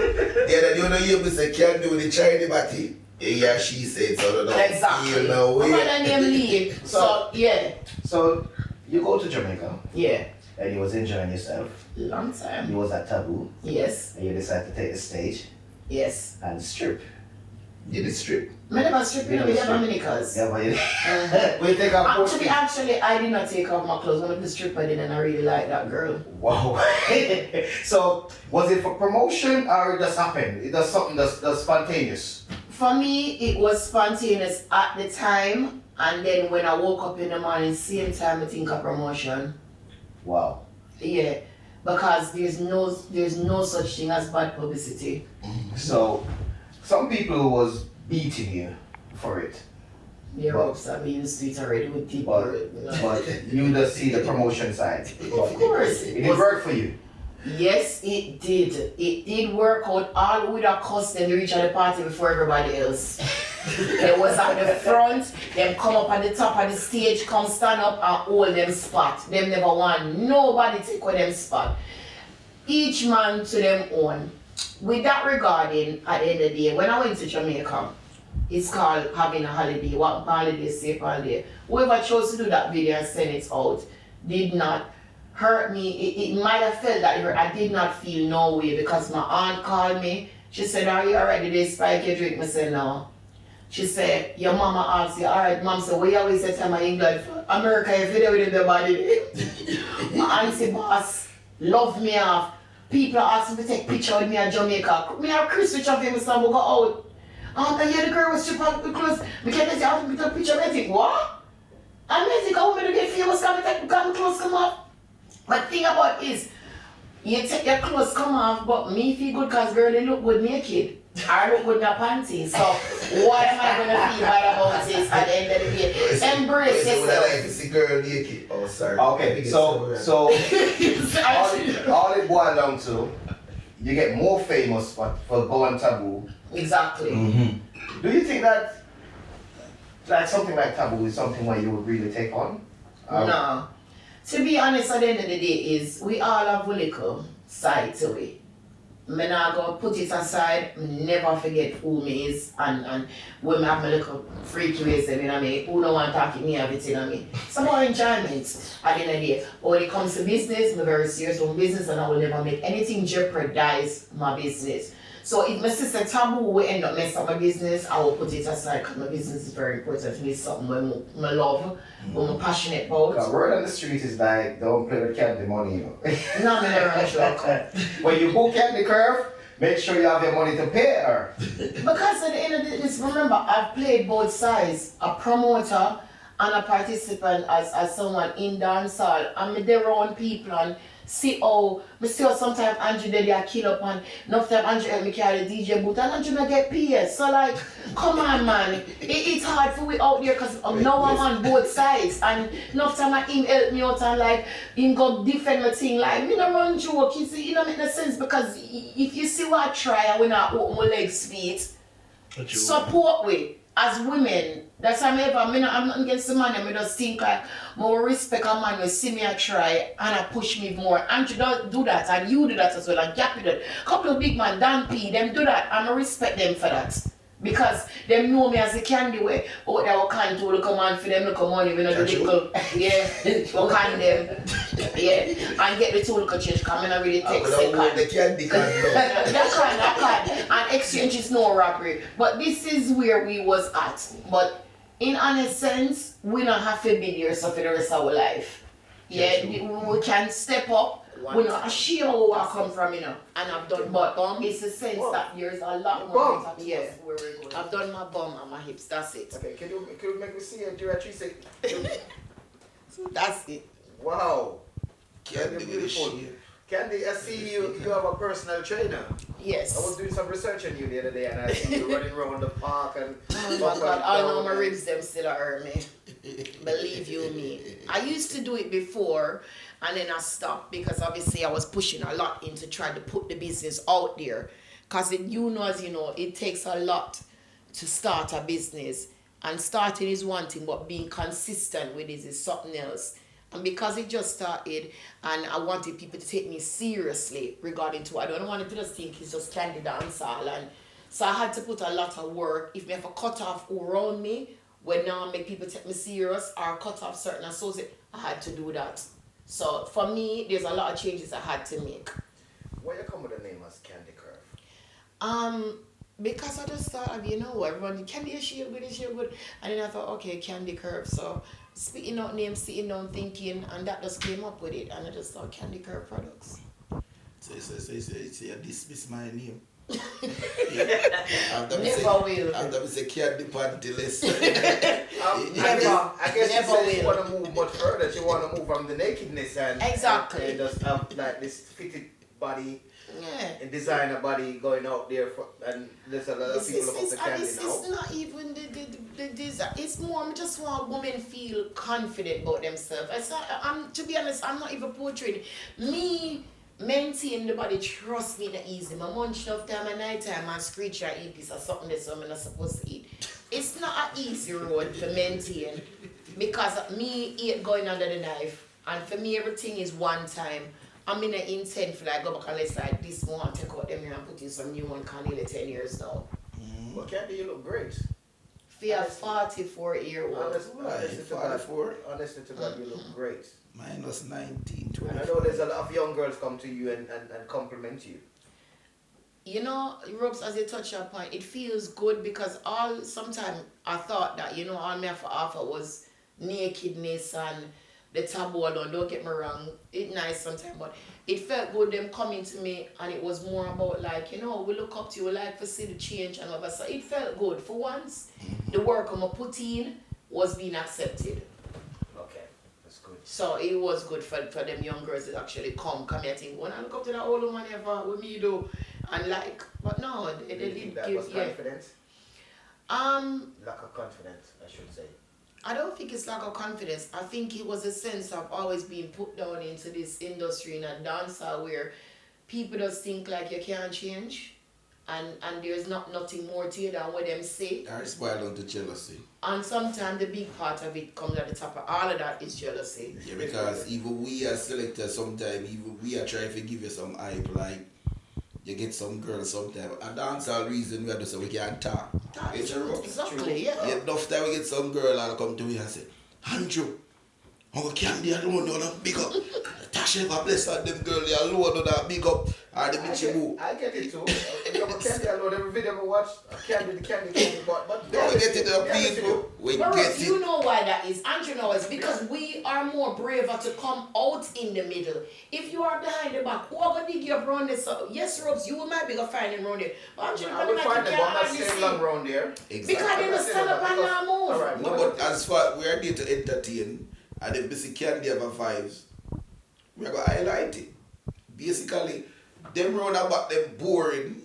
Speaker 2: they don't hear me say can't do the Chinese body. Yeah, she said so.
Speaker 3: Exactly.
Speaker 2: No way.
Speaker 3: Mother name Lee. So, yeah.
Speaker 1: So, you go to Jamaica.
Speaker 3: Yeah.
Speaker 1: And you was enjoying yourself.
Speaker 3: Long time.
Speaker 1: You was at Taboo.
Speaker 3: Yes.
Speaker 1: And you decided to take the stage.
Speaker 3: Yes.
Speaker 1: And strip.
Speaker 2: You did strip.
Speaker 3: I never strip, you know, we have Dominicas.
Speaker 1: Yeah, but we take off
Speaker 3: Actually, I did not take off my clothes. One of the stripper did, and I really like that girl.
Speaker 1: Wow. So, was it for promotion or it just happened? It does something that's spontaneous?
Speaker 3: For me, it was spontaneous at the time, and then when I woke up in the morning, same time I think of promotion.
Speaker 1: Wow.
Speaker 3: Yeah, because there's no such thing as bad publicity.
Speaker 1: So, some people was beating you for it.
Speaker 3: The ropes are being sweet already with people.
Speaker 1: But you just see the promotion side.
Speaker 3: Of course.
Speaker 1: It did work for you.
Speaker 3: Yes, it did. It did work out all with a cost them to reach at the party before everybody else. They was at the front, them come up at the top of the stage, come stand up and hold them spot. Them never want nobody take with them spot. Each man to them own. With that regarding, at the end of the day, when I went to Jamaica, it's called having a holiday. What holiday, safe holiday. Whoever chose to do that video and send it out did not hurt me. It might have felt that I did not feel no way because my aunt called me. She said, "Are you already? They spike your drink?" I said, "No." She said, "Your mama asked you." "Alright, mom." said, "Where you always say time in England? America, you video with the body." My auntie boss love me off. People are asking to take picture with me at Jamaica. Me and Chris, which of them is going to go out. And yeah, the girl was stripped out the clothes. We can't say, "I want to take a picture." I think, what? I think I want to get famous, come take my clothes come off. But thing about is, you take your clothes come off, but me feel good because girl, they look good naked. I look good in my panties. So what am I going to feel bad about this at the end of the day? Embrace yourself.
Speaker 2: I like to see girl naked. Oh, sorry.
Speaker 1: Okay, so all it boils down to, you get more famous for going Taboo.
Speaker 3: Exactly.
Speaker 1: Mm-hmm. Do you think that something like Taboo is something where you would really take on?
Speaker 3: No. To be honest, at the end of the day is we all have a little side to it. I'm not going to put it aside, never forget who me is and when I have my little freaky ways, you know what I mean? Who don't want to talk to me of it, you know what I mean? Some more enjoyment at the end of the day. But when it comes to business, I'm very serious with business and I will never make anything jeopardize my business. So if my sister Taboo will end up messing up my business, I will put it aside because my business is very important to me. It's something I love, what I'm passionate about.
Speaker 1: The word on the street is like, don't play with candy money, you know.
Speaker 3: No, I'm never sure.
Speaker 1: When you book candycurve, make sure you have your money to pay her.
Speaker 3: Because at the end of this, remember, I've played both sides, a promoter and a participant as someone in dancehall. I'm there around people and see how sometimes Andrew did their kill up and enough time Andrew help me carry the DJ booth and Andrew not get PS. So like, come on man, it's hard for we out there because now I'm on both sides and enough time I him help me out and like him go defend my thing like me not run joke. You see, it don't make no sense because if you see what I try and we not open my legs feet, support we as women. That's why I'm not against the man, I just think like more respect a man will see me I try and I push me more. And you don't do that and you do that as well and Gap do that. Couple of big man, Dan P, them do that and I respect them for that. Because them know me as a candy way. Oh, they will can't do the command for them, look money, we know the little, yeah, we can them, yeah, and get the tool change, come in and really take second.
Speaker 2: The candy can
Speaker 3: That can, and exchange is no robbery. But this is where we was at. But in honest sense, we don't have to be there so for the rest of our life. Yeah, we can step up. We're not ashamed of where I come from, you know, and I've done my bum. It's a sense that there's a lot more things happening. Yeah, where we're going. I've done my bum and my hips, that's it.
Speaker 1: Okay, can you make me see a directory?
Speaker 3: That's it.
Speaker 1: Wow.
Speaker 2: Candy beautiful.
Speaker 1: Candy, I see you have a personal trainer.
Speaker 3: Yes.
Speaker 1: I was doing some research on you the other day and I see you running around the park and...
Speaker 3: Oh my God, I know my ribs them still hurt me. Believe you me. I used to do it before and then I stopped because obviously I was pushing a lot into trying to put the business out there. Because as you know, it takes a lot to start a business. And starting is one thing, but being consistent with it is something else. And because it just started and I wanted people to take me seriously regarding to, I don't want to just think it's just candy dancehall. And so I had to put a lot of work. If me have a cut off who around me, when now I make people take me serious or cut off certain associates, I had to do that. So for me, there's a lot of changes I had to make.
Speaker 1: Where you come with the name as Candy Curve?
Speaker 3: Because I just thought, you know, everyone, candy is shit good. And then I thought, okay, Candy Curve. So spitting out names, sitting down thinking, and that just came up with it. And I just thought Candy Curve Products.
Speaker 2: So you dismiss my name.
Speaker 3: Never will.
Speaker 2: After we say candy panty list.
Speaker 1: I guess you want to move much further. You want to move from the nakedness and
Speaker 3: exactly.
Speaker 1: And just have like this fitted body.
Speaker 3: Yeah.
Speaker 1: And designer body going out there and there's a lot of people look up to candy now.
Speaker 3: It's not even the design. It's more, I just want women feel confident about themselves. It's not, to be honest, I'm not even portraying. Me maintain the body, trust me, not easy. My munch enough time at night time and screech or eat piece of something that's I'm not supposed to eat. It's not an easy road to maintain because me eat going under the knife and for me everything is one time. I'm in an intent for like go back and let's like this one take out them here and put in some new one can nearly 10 years now.
Speaker 1: But Candy, you look great.
Speaker 3: For a 44-year-old.
Speaker 1: Honestly to God, you look great.
Speaker 2: Mine was 19, 20.
Speaker 1: And I know there's a lot of young girls come to you and compliment you.
Speaker 3: You know, Robs, as you touch your point, it feels good because sometimes I thought that, you know, all me have to offer was nakedness and the taboo alone. Don't get me wrong, it's nice sometimes, but it felt good them coming to me and it was more about like, you know, we look up to you, we like to see the change and whatever. So it felt good. For once, the work I'm put in was being accepted.
Speaker 1: Okay, that's good.
Speaker 3: So it was good for them young girls that actually come here and think, when I look up to that old woman ever, with me do, and like, but no, they did
Speaker 1: that
Speaker 3: give,
Speaker 1: was confidence? Lack of confidence, I should say.
Speaker 3: I don't think it's lack of confidence. I think it was a sense of always being put down into this industry in a dancer where people just think like you can't change and there's nothing more to you than what them say.
Speaker 2: I spoiled onto jealousy.
Speaker 3: And sometimes the big part of it comes at the top of all of that is jealousy.
Speaker 2: Yeah, because even we as selectors sometimes, even we are trying to give you some hype, like you get some girls sometimes. And that's the reason we are just so we can talk.
Speaker 3: It's true. Exactly, yeah.
Speaker 2: Enough time we get some girl and come to me and say, Andrew, Uncle Candy alone, you know, big up. Tasha, God bless her, them girls, they alone, you know, big up. And the bitch you move.
Speaker 1: I get it too. Candy alone, every video I watch, Candy, but
Speaker 2: no, we get it to people. We
Speaker 3: Maurice,
Speaker 2: get it.
Speaker 3: you know why that is. Andrew knows because we are more braver to come out in the middle. If you are behind the back, who are going to dig you up around this? Yes, Robs, you might be going to find him around there. But Andrew,
Speaker 1: I will find them, but I'm not staying long around there.
Speaker 2: Exactly.
Speaker 3: Because they don't stand up and not move.
Speaker 1: Right,
Speaker 2: no, but as far we are there to entertain, and if we see Candy have a vibes, we are going to highlight it. Basically, them round about them boring.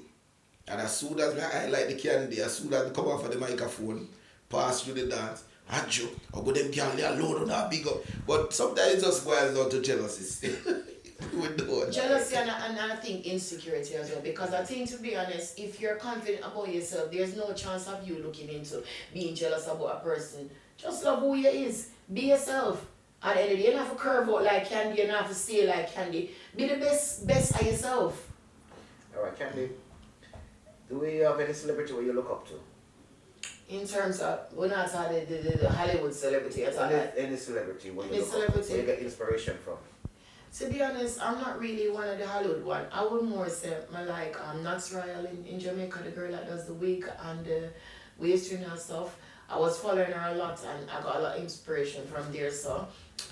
Speaker 2: And as soon as I highlight the candy, as soon as I come off of the microphone, pass through the dance, Andrew, I go them girl, they alone on that big up. But sometimes it just boils down to jealousy.
Speaker 3: Jealousy and I think insecurity as well, because I think, to be honest, if you're confident about yourself, there's no chance of you looking into being jealous about a person. Just love who you is. Be yourself. At the end of the day, you don't have to curve out like candy, you don't have to stay like candy. Be the best of yourself.
Speaker 1: Alright, Candy. Do we have any celebrity where you look up to?
Speaker 3: In terms of, we're not talking the Hollywood celebrity at all.
Speaker 1: Any celebrity where you
Speaker 3: Any
Speaker 1: look
Speaker 3: celebrity.
Speaker 1: up to, where you get inspiration from?
Speaker 3: To be honest, I'm not really one of the Hollywood one. I would more say I like Knox Royal in Jamaica, the girl that does the wig and the waist and stuff. I was following her a lot and I got a lot of inspiration from there. So,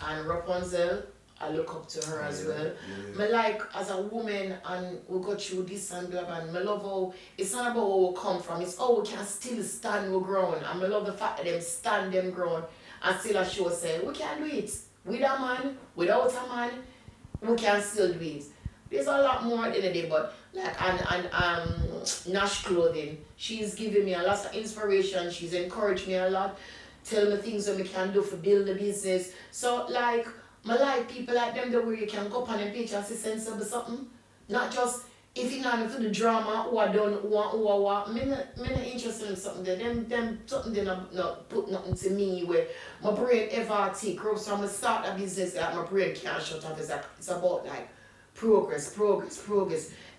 Speaker 3: and Rapunzel, I look up to her as well. Me like as a woman and we go through this and blah blah. And I love how it's not about where we come from. It's how we can still stand we grown. And I love the fact that them stand them grown and still a show say we can do it with a man, without a man. We can still do it. There's a lot more at the end of the day, but like and Nash Clothing, she's giving me a lot of inspiration. She's encouraged me a lot, tell me things that we can do for build the business. So like I like people like them that where you can go up on a page and see sensible something. Not just if you're not into the drama who are done who are what. I'm not interested in something there. Them something they not put nothing to me where my brain ever take up. So I'm gonna start a business that my brain can't shut off. It's about like progress,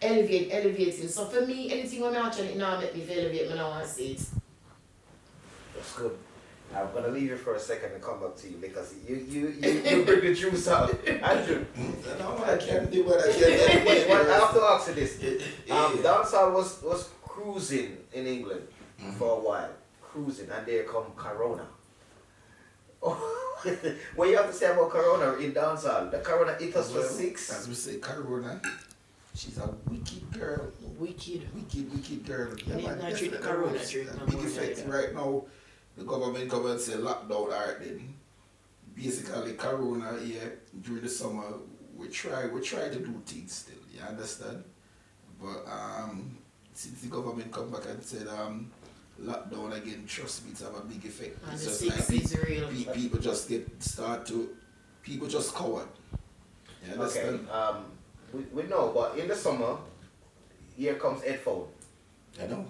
Speaker 3: elevating. So for me, anything when I'm watching it now make me elevate, I don't want to see it.
Speaker 1: That's good. I'm gonna leave you for a second and come back to you because you bring the juice out. Andrew.
Speaker 2: No, I can't do what I can.
Speaker 1: Wait, I have to ask you this. Dancehall was cruising in England for a while. Cruising, and there come Corona. What you have to say about Corona in dancehall? The Corona hit us for 6.
Speaker 2: As we say, Corona, she's a wicked girl. Wicked girl.
Speaker 3: You need not drink the Corona drink.
Speaker 2: Big effect right now. The government come and say lockdown art then. Basically Corona here during the summer we try to do things still, you understand? But since the government come back and said lockdown again, trust me, it's have a big effect.
Speaker 3: And
Speaker 2: it's
Speaker 3: the
Speaker 2: just
Speaker 3: 6
Speaker 2: like
Speaker 3: is real.
Speaker 2: people just people just coward. You understand?
Speaker 1: Okay, we know, but in the summer, here comes headphone.
Speaker 2: I know.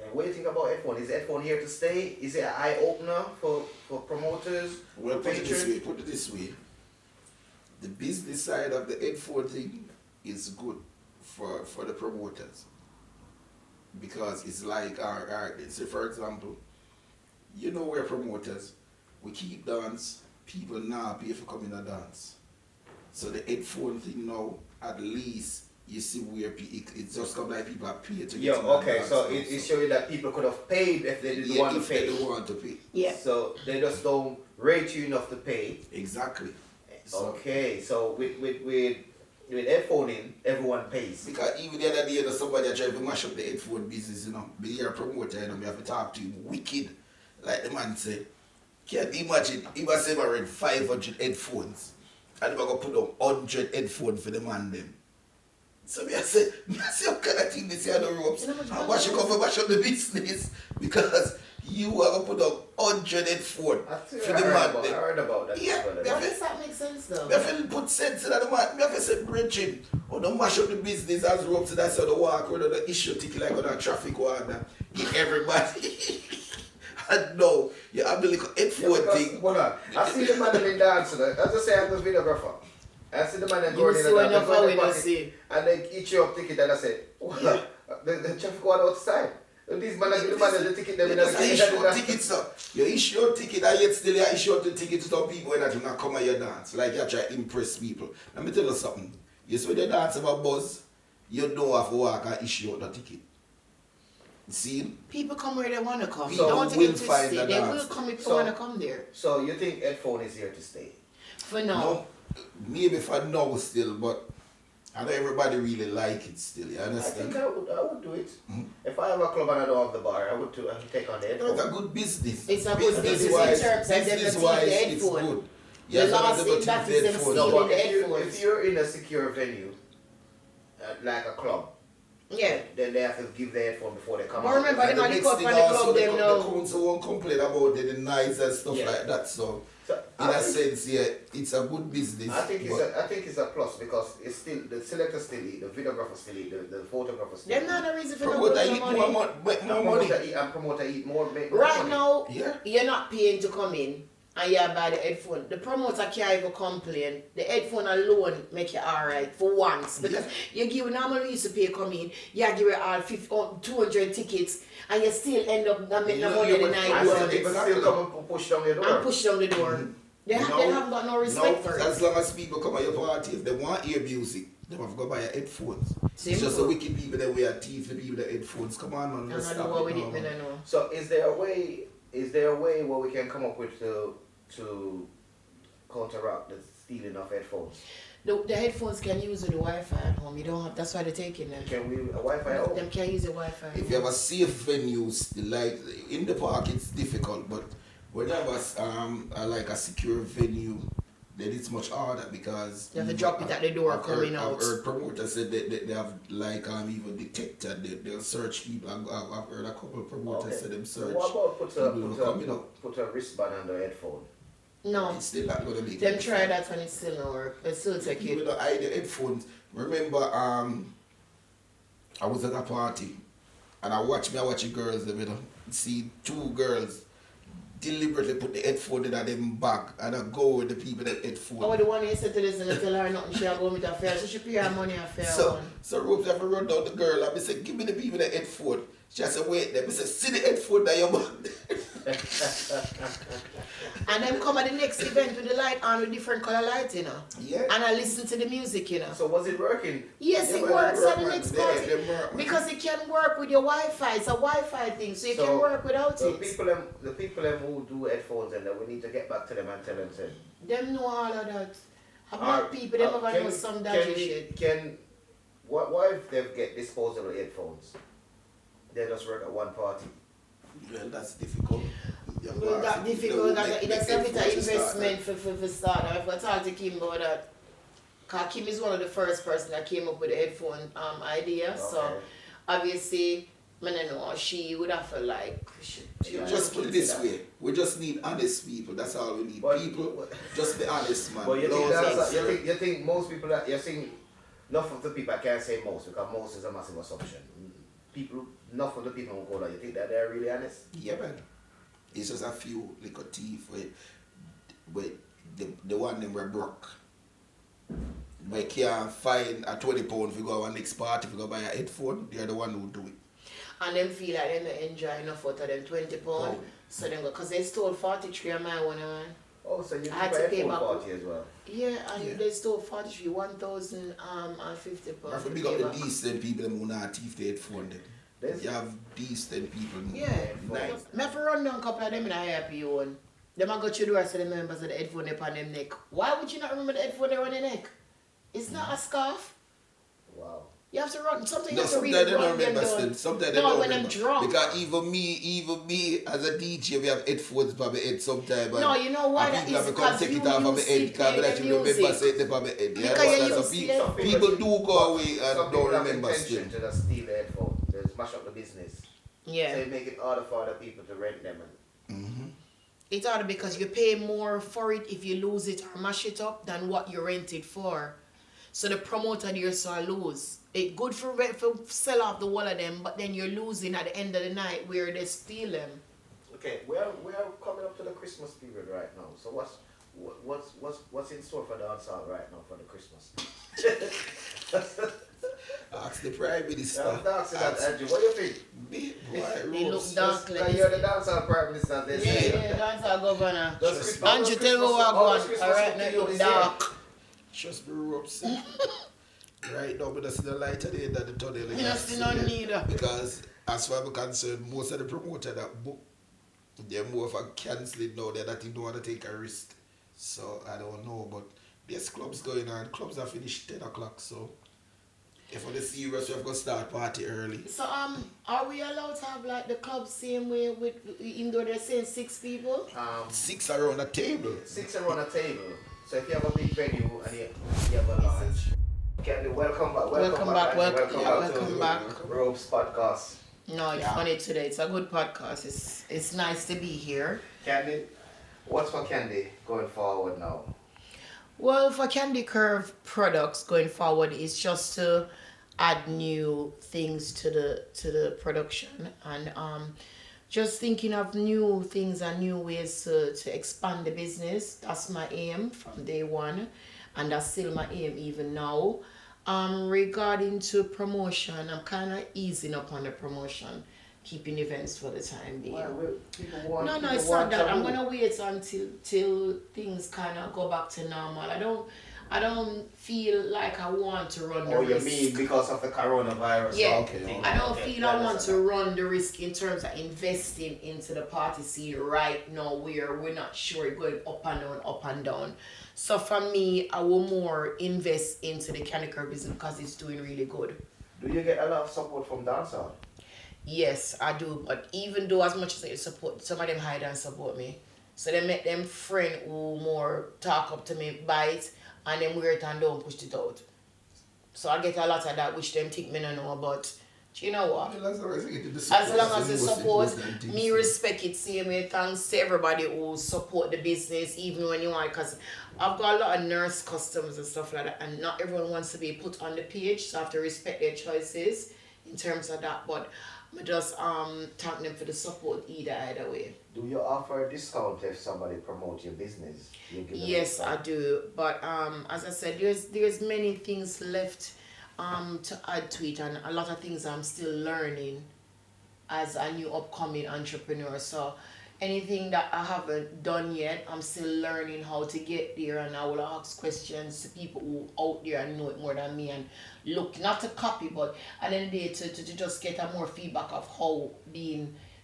Speaker 1: And what do you think about headphone? Is headphone here to stay? Is it an eye opener for promoters?
Speaker 2: Well, put it this way. The business side of the headphone thing is good for the promoters. Because it's like our so for example, you know we're promoters, we keep dance, people now pay for coming to dance. So the headphone thing now, at least you see where it's just come like people are paid to get
Speaker 1: okay, so it's showing that people could have paid if they didn't want to pay.
Speaker 2: They don't want to pay.
Speaker 3: Yeah.
Speaker 1: So they just don't rate you enough to pay.
Speaker 2: Exactly.
Speaker 1: Okay, so with headphone in, everyone pays.
Speaker 2: Because even the other day, somebody tried to mash up the headphone business, you know. Be a promoter, you know, we have to talk to him wicked. Like the man said, can't imagine, he was selling 500 headphones. And we're going to put up 100 headphones for the man them. So I say, what kind of thing this here the ropes? How much you come for mash up the business? Because you have to put up 100 headphones for the man.
Speaker 1: I heard about that.
Speaker 2: Yeah,
Speaker 3: How does that make sense though?
Speaker 2: We have to put sense in the man. We have to say, bridging. Or don't mash up the business as ropes. So that's how the walk or the issue ticket like on that traffic warden. Give everybody. And no, you have the little headphone thing.
Speaker 1: Hold on. I see the man in dancing. As I say, I'm the videographer. I see the man in going in and they eat you up ticket and I say, oh, the traffic warden outside. These man give the man the ticket.
Speaker 2: You issue your ticket and yet still you issue the ticket to some people that you not come and you dance. Like you try to impress people. Let me tell you something. You see when you dance about buzz, you don't have to walk and issue out the ticket. See?
Speaker 3: People come where they want to come.
Speaker 2: So
Speaker 3: Don't
Speaker 2: we'll
Speaker 3: take it to
Speaker 2: find
Speaker 3: stay.
Speaker 2: the
Speaker 3: They
Speaker 2: dance.
Speaker 3: will come if they want to come there.
Speaker 1: So you think headphone is here to stay?
Speaker 3: For now.
Speaker 2: No, maybe for now still, but I know everybody really like it still, you understand?
Speaker 1: I think I would do it. If I have a club and I don't have the bar, I would take on the headphone.
Speaker 2: It's a good business.
Speaker 3: It's a good business in terms of them
Speaker 2: business
Speaker 3: the
Speaker 2: wise,
Speaker 3: headphone.
Speaker 2: it's good.
Speaker 3: The last thing that is them
Speaker 1: No,
Speaker 3: stealing
Speaker 1: but
Speaker 3: the
Speaker 1: if
Speaker 3: headphones.
Speaker 1: you're in a secure venue like a club.
Speaker 3: Yeah.
Speaker 1: Then they have to give their headphone before they come
Speaker 3: But
Speaker 1: out.
Speaker 3: remember,
Speaker 2: And
Speaker 3: them are the
Speaker 2: next
Speaker 3: cup
Speaker 2: thing
Speaker 3: and the
Speaker 2: also,
Speaker 3: club, them
Speaker 2: the
Speaker 3: now.
Speaker 2: council won't complain about the noise and stuff
Speaker 1: Yeah.
Speaker 2: like that. So,
Speaker 1: So,
Speaker 2: in a sense, yeah, it's a good business.
Speaker 1: I think it's a plus because it's still the selector still eat, the videographer still eat, the photographer still
Speaker 3: Them not a reason for no
Speaker 2: promoter
Speaker 3: good
Speaker 2: eat
Speaker 3: money.
Speaker 2: more money.
Speaker 1: And promoter eat more, make more
Speaker 3: Right
Speaker 1: money.
Speaker 3: now,
Speaker 2: Yeah.
Speaker 3: you're not paying to come in and you buy the headphone. The promoter can't even complain. The headphone alone make you alright for once. Because you give normally used to pay come in, you give it all 200 tickets and you still end up not making no money the night
Speaker 1: And
Speaker 3: run.
Speaker 1: people still come and push down your door.
Speaker 3: And push down the door. They haven't got no respect for it.
Speaker 2: As long as people come at your party, if they want ear music, they have to go buy your headphones. It's just the wicked people that wear teeth, the people that headphones. Come on, man,
Speaker 3: And
Speaker 2: let's
Speaker 3: I
Speaker 2: stop
Speaker 3: know what
Speaker 2: it
Speaker 3: we
Speaker 2: now,
Speaker 3: did,
Speaker 2: man.
Speaker 3: I know.
Speaker 1: So is there a way where we can come up with to counteract the stealing of headphones?
Speaker 3: The headphones can use the Wi-Fi at home. You don't have. That's why they're taking them.
Speaker 1: Can we a Wi-Fi at home?
Speaker 3: Them can't use the Wi-Fi.
Speaker 2: If you have a safe venues, like in the park, it's difficult, but when you have like a secure venue, then it's much harder because
Speaker 3: You have to drop it at the door coming out.
Speaker 2: I've heard promoters say they have like even detected they'll search people. I've heard a couple of promoters say them search.
Speaker 1: What about
Speaker 2: people coming up.
Speaker 1: put a wristband on the headphone?
Speaker 3: No.
Speaker 2: It's still not gonna make
Speaker 3: Them
Speaker 2: it.
Speaker 3: try that and it still not work. They still take
Speaker 2: People
Speaker 3: it.
Speaker 2: don't hide the headphones. Remember, I was at a party and I watch girls, you know, see two girls deliberately put the headphone in them bag and I go with the people that headphone.
Speaker 3: Oh, the one you said to this and I tell her nothing, she'll go with a fair. So she pay her money a fair one.
Speaker 2: So Ropes have to run down the girl and I said, give me the people the headphone. She said, wait there. I said, see the headphone that your bag.
Speaker 3: And then come at the next event with the light on with different color light, you know.
Speaker 2: Yeah.
Speaker 3: And I listen to the music, you know.
Speaker 1: So was it working?
Speaker 3: Yes,
Speaker 2: Yeah,
Speaker 3: it
Speaker 2: but
Speaker 3: works
Speaker 2: they work,
Speaker 3: at the
Speaker 2: man.
Speaker 3: next
Speaker 2: They
Speaker 3: party.
Speaker 2: work, man.
Speaker 3: Because it can work with your Wi-Fi. It's a Wi-Fi thing, so you can work without
Speaker 1: the
Speaker 3: it.
Speaker 1: The people who do headphones and that we need to get back to them and tell them to.
Speaker 3: Them know all of that. Black people, them ever know some dodgy shit.
Speaker 1: What if they get disposable headphones? They just work at one party.
Speaker 2: Well, that's difficult.
Speaker 3: Well, that's difficult. That's a bit of investment for start. I've got to talk to Kim about that. Because Kim is one of the first person that came up with the headphone idea.
Speaker 1: Okay.
Speaker 3: So, obviously, I don't know, she would have felt like...
Speaker 2: Just put it this way, we just need honest people, that's all we need. People, just be honest, man.
Speaker 1: But you think most people that you're saying, enough of the people, I can't say most because most is a massive assumption. People, enough of the people who go there, you think that they're really honest?
Speaker 2: Yeah, man. It's just a few little thief with the one them were broke. We can't find a 20 pound if you go to our next party, if you go buy a headphone, they're the one who do it.
Speaker 3: And them feel like they don't enjoy enough out of them 20 pounds. So they go, because they stole 43 of my one, man.
Speaker 1: Oh, so you
Speaker 3: I had
Speaker 1: buy
Speaker 3: to pay
Speaker 1: a
Speaker 3: back.
Speaker 1: party as well?
Speaker 3: Yeah, and they stole 43, 1,050
Speaker 2: I
Speaker 3: pounds.
Speaker 2: feel big up the decent people them who not thief the headphone them. You have decent people.
Speaker 3: Yeah,
Speaker 2: Nice.
Speaker 3: I have to run down a couple of them in a happy one. Them I go through the rest of the members of the headphone up on them neck. Why would you not remember the headphone there on your neck? It's not a scarf.
Speaker 1: Wow.
Speaker 3: You have to run. Sometimes you
Speaker 2: No,
Speaker 3: have to
Speaker 2: sometimes
Speaker 3: really
Speaker 2: they don't
Speaker 3: run them
Speaker 2: remember
Speaker 3: down.
Speaker 2: still. Sometimes they
Speaker 3: No,
Speaker 2: don't
Speaker 3: when
Speaker 2: remember.
Speaker 3: I'm drunk.
Speaker 2: Because even me as a DJ, we have headphones on my head sometimes.
Speaker 3: No, you know why that
Speaker 2: people
Speaker 3: is
Speaker 2: have to come
Speaker 3: because
Speaker 2: take
Speaker 3: you
Speaker 2: it off of my
Speaker 3: use
Speaker 2: head
Speaker 3: it
Speaker 2: because
Speaker 3: in
Speaker 2: I
Speaker 3: the
Speaker 2: actually remember
Speaker 3: music.
Speaker 2: say it on my head. Yeah,
Speaker 3: Because you
Speaker 2: so
Speaker 3: use it.
Speaker 2: people do go away and
Speaker 1: Some
Speaker 2: don't
Speaker 1: people have
Speaker 2: remember still.
Speaker 1: intention to just steal the headphone. They just mash up the business. So
Speaker 3: Yeah.
Speaker 1: you make it harder for other people to rent them.
Speaker 3: It's harder because you pay more for it if you lose it or mash it up than what you rent it for. So the promoter there so lose. It's good for sell off the wall of them, but then you're losing at the end of the night where they steal them.
Speaker 1: Okay, we are coming up to the Christmas period right now. So what's in store for dancehall right now for the Christmas?
Speaker 2: Ask the Prime Minister.
Speaker 1: I'm asking that, Andrew. What do you think?
Speaker 3: They look dark like
Speaker 1: You're the dancehall prime minister.
Speaker 3: Yeah, that's our governor.
Speaker 1: Does
Speaker 3: Andrew, tell me what
Speaker 1: how does
Speaker 3: going.
Speaker 1: Christmas
Speaker 3: Alright,
Speaker 1: look
Speaker 3: now
Speaker 1: to you
Speaker 3: look
Speaker 1: this
Speaker 3: dark.
Speaker 2: Just be ropes. Right now, but I see the light at the end of the tunnel.
Speaker 3: You don't see no neither.
Speaker 2: Because as far as I'm concerned, most of the promoters that book, they're more of a cancelling now. They're not even want to take a risk. So I don't know, but there's clubs going on. Clubs are finished 10 o'clock, so if we're serious, we have to start party early.
Speaker 3: So are we allowed to have like the club same way with even though they're saying 6 people?
Speaker 2: 6 around the table.
Speaker 1: 6 around a table. So if you have a big venue and you have a lounge, Candy, welcome back.
Speaker 3: Welcome back.
Speaker 1: Welcome
Speaker 3: back.
Speaker 1: to Ropes Podcast.
Speaker 3: No, it's funny today. It's a good podcast. It's nice to be here.
Speaker 1: Candy, what's for Candy going forward now?
Speaker 3: Well, for candycurve products going forward, it's just to add new things to the production and just thinking of new things and new ways to expand the business. That's my aim from day one, and that's still my aim even now. Regarding to promotion, I'm kind of easing up on the promotion, keeping events for the time being. No, it's not that. I'm gonna wait until things kind of go back to normal. I don't feel like I want to run the risk.
Speaker 1: Oh, you mean because of the coronavirus?
Speaker 3: Yeah.
Speaker 2: Okay.
Speaker 3: I don't feel I want to run the risk in terms of investing into the party scene right now where we're not sure it's going up and down. So for me, I will more invest into the candycurve business because it's doing really good.
Speaker 1: Do you get a lot of support from Dancehall?
Speaker 3: Yes, I do. But even though as much as they support, some of them hide and support me. So they make them friend who more talk up to me, bite, and then wear it and don't push it out. So I get a lot of that which them think me no know, but you know what?
Speaker 2: As long
Speaker 3: as they support, me respect it. Same way, thanks to everybody who support the business, even when you want, because I've got a lot of nurse customers and stuff like that, and not everyone wants to be put on the page, so I have to respect their choices in terms of that. But I just thank them for the support either way.
Speaker 1: Do you offer a discount if somebody promotes your business?
Speaker 3: Yes, I do. But as I said, there's many things left to add to it, and a lot of things I'm still learning as a new upcoming entrepreneur. So anything that I haven't done yet, I'm still learning how to get there, and I will ask questions to people who out there and know it more than me, and look not to copy, but at the end of the day to just get a more feedback of how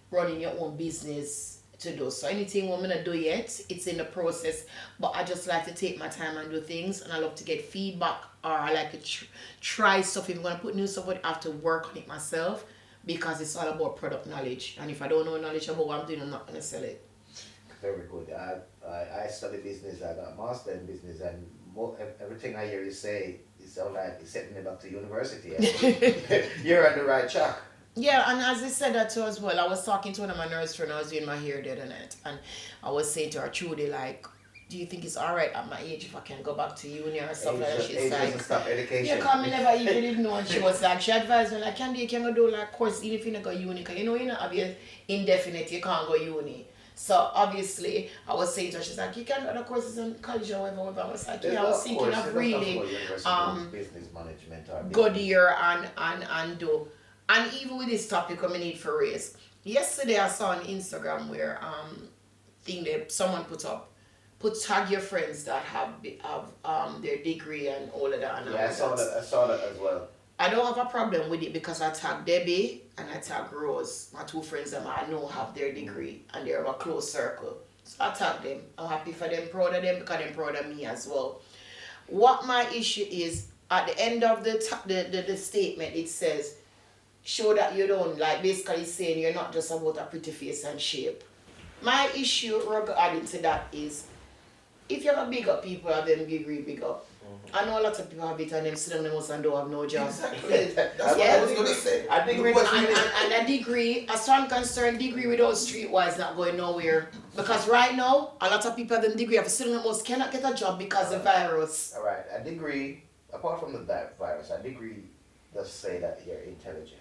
Speaker 3: running your own business to do. So anything I'm gonna do yet, it's in the process, but I just like to take my time and do things, and I love to get feedback, or I like to try stuff. If I'm gonna put new stuff on, I have to work on it myself, because it's all about product knowledge, and if I don't know knowledge about what I'm doing, I'm not gonna sell it.
Speaker 1: Very good. I study business. I got a master in business, and everything I hear you say is all like it's setting me back to university. You're on the right track.
Speaker 3: Yeah, and as I said that too as well, I was talking to one of my nurse friends. I was doing my hair the other night, and I was saying to her, truly, like, do you think it's alright at my age if I can go back to uni or stuff like that? She's like,
Speaker 1: stop education.
Speaker 3: yeah, because me never even did know. And she was like, she advised me, like, Candy, you can go do like course even if you don't go uni, because you know, have your indefinite, you can't go uni. So obviously, I was saying to her, she's like, you can do the courses in college or whatever. I was like, yeah, I was thinking of really
Speaker 1: business management or
Speaker 3: good year and do. And even with this topic, I need for race. Yesterday, I saw on Instagram where thing that someone tag your friends that have their degree and all of that. And
Speaker 1: yeah, I saw that as well.
Speaker 3: I don't have a problem with it because I tag Debbie and I tag Rose, my two friends that I know have their degree and they're a close circle. So I tag them. I'm happy for them, proud of them because they're proud of me as well. What my issue is, at the end of the statement, it says, show that you don't, like, basically saying you're not just about a pretty face and shape. My issue regarding to that is, if you have a big up people have them degree big up. Mm-hmm. I know a lot of people have it and them sit down and don't have no job.
Speaker 2: Exactly. That's what I was going to say.
Speaker 1: I think
Speaker 3: and a degree, as far as I'm concerned, degree without streetwise not going nowhere. Because right now, a lot of people have them degree have sit down and cannot get a job because of the virus.
Speaker 1: Alright, a degree, apart from the virus, a degree does say that you're intelligent.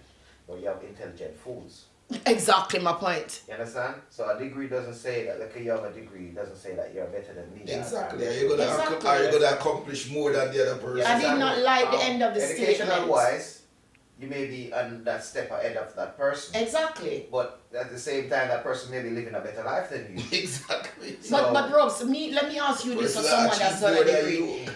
Speaker 1: Or you have intelligent fools.
Speaker 3: Exactly my point.
Speaker 1: You understand? So a degree doesn't say that, like, you have a degree doesn't say that you're better than me.
Speaker 2: Exactly. Are you going to accomplish more than the other person?
Speaker 3: Yeah, I did not like the end of the statement.
Speaker 1: Educational wise, you may be on that step ahead of that person.
Speaker 3: Exactly.
Speaker 1: But at the same time, that person may be living a better life than you.
Speaker 2: Exactly.
Speaker 3: But Robs, let me ask you this for someone that's got a degree.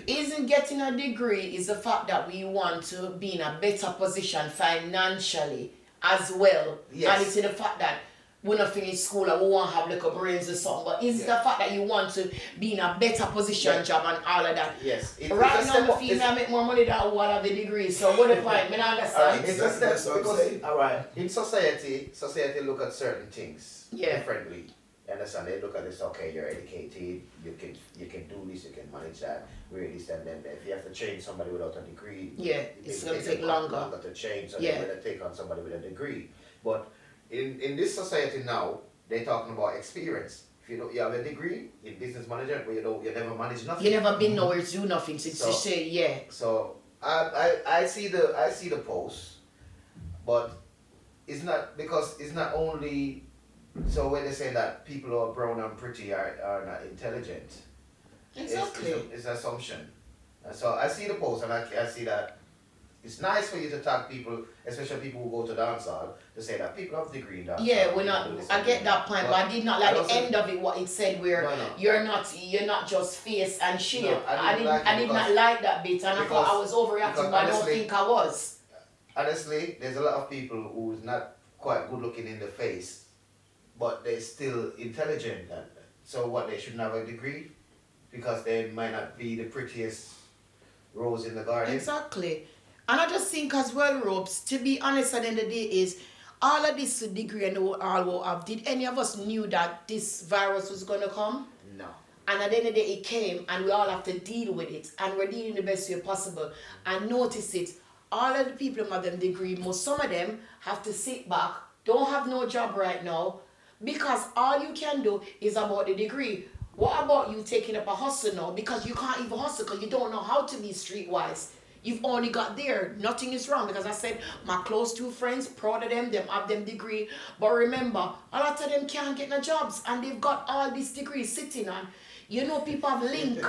Speaker 3: Isn't getting a degree is the fact that we want to be in a better position financially as well.
Speaker 1: Yes.
Speaker 3: And it's in the fact that we not finish school and we want to have like a brains or something. But is it the fact that you want to be in a better position job and all of that?
Speaker 1: Yes.
Speaker 3: Right now, I feel I make more money than one of the degrees. So what the point? Me not understand.
Speaker 1: It's a step because, alright, in society look at certain things differently. You understand? They look at this, okay, you're educated, you can do this, you can manage that, read this, and then if you have to train somebody without a degree,
Speaker 3: it's going to take longer
Speaker 1: to train, so they're going to take on somebody with a degree. But in this society now, they're talking about experience. If you have a degree in business management, but you never manage nothing.
Speaker 3: You never been nowhere to do nothing. So say
Speaker 1: So I see the post, but it's not only. So when they say that people who are brown and pretty are not intelligent,
Speaker 3: exactly,
Speaker 1: it's an assumption. And so I see the post and I see that it's nice for you to tag people, especially people who go to dancehall, to say that people have degree in dancehall.
Speaker 3: Yeah, we're not. I get that point, but I did not like the end of it. What it said, where you're not just face and shape.
Speaker 1: No,
Speaker 3: I did not like that bit, and I thought I was overreacting, but I don't think I was.
Speaker 1: Honestly, there's a lot of people who's not quite good looking in the face, but they're still intelligent. So what, they shouldn't have a degree because they might not be the prettiest rose in the garden.
Speaker 3: Exactly. And I just think as well, Robes, to be honest, at the end of the day is all of this degree and all what have, did any of us knew that this virus was going to come?
Speaker 1: No.
Speaker 3: And at the end of the day, it came and we all have to deal with it. And we're dealing the best way possible. And notice it, all of the people who have them degree, some of them have to sit back, don't have no job right now, because all you can do is about the degree. What about you taking up a hustle now? Because you can't even hustle because you don't know how to be streetwise. You've only got there. Nothing is wrong, because I said my close two friends, proud of them have them degree. But remember, a lot of them can't get no jobs and they've got all these degrees sitting on. You know people have link.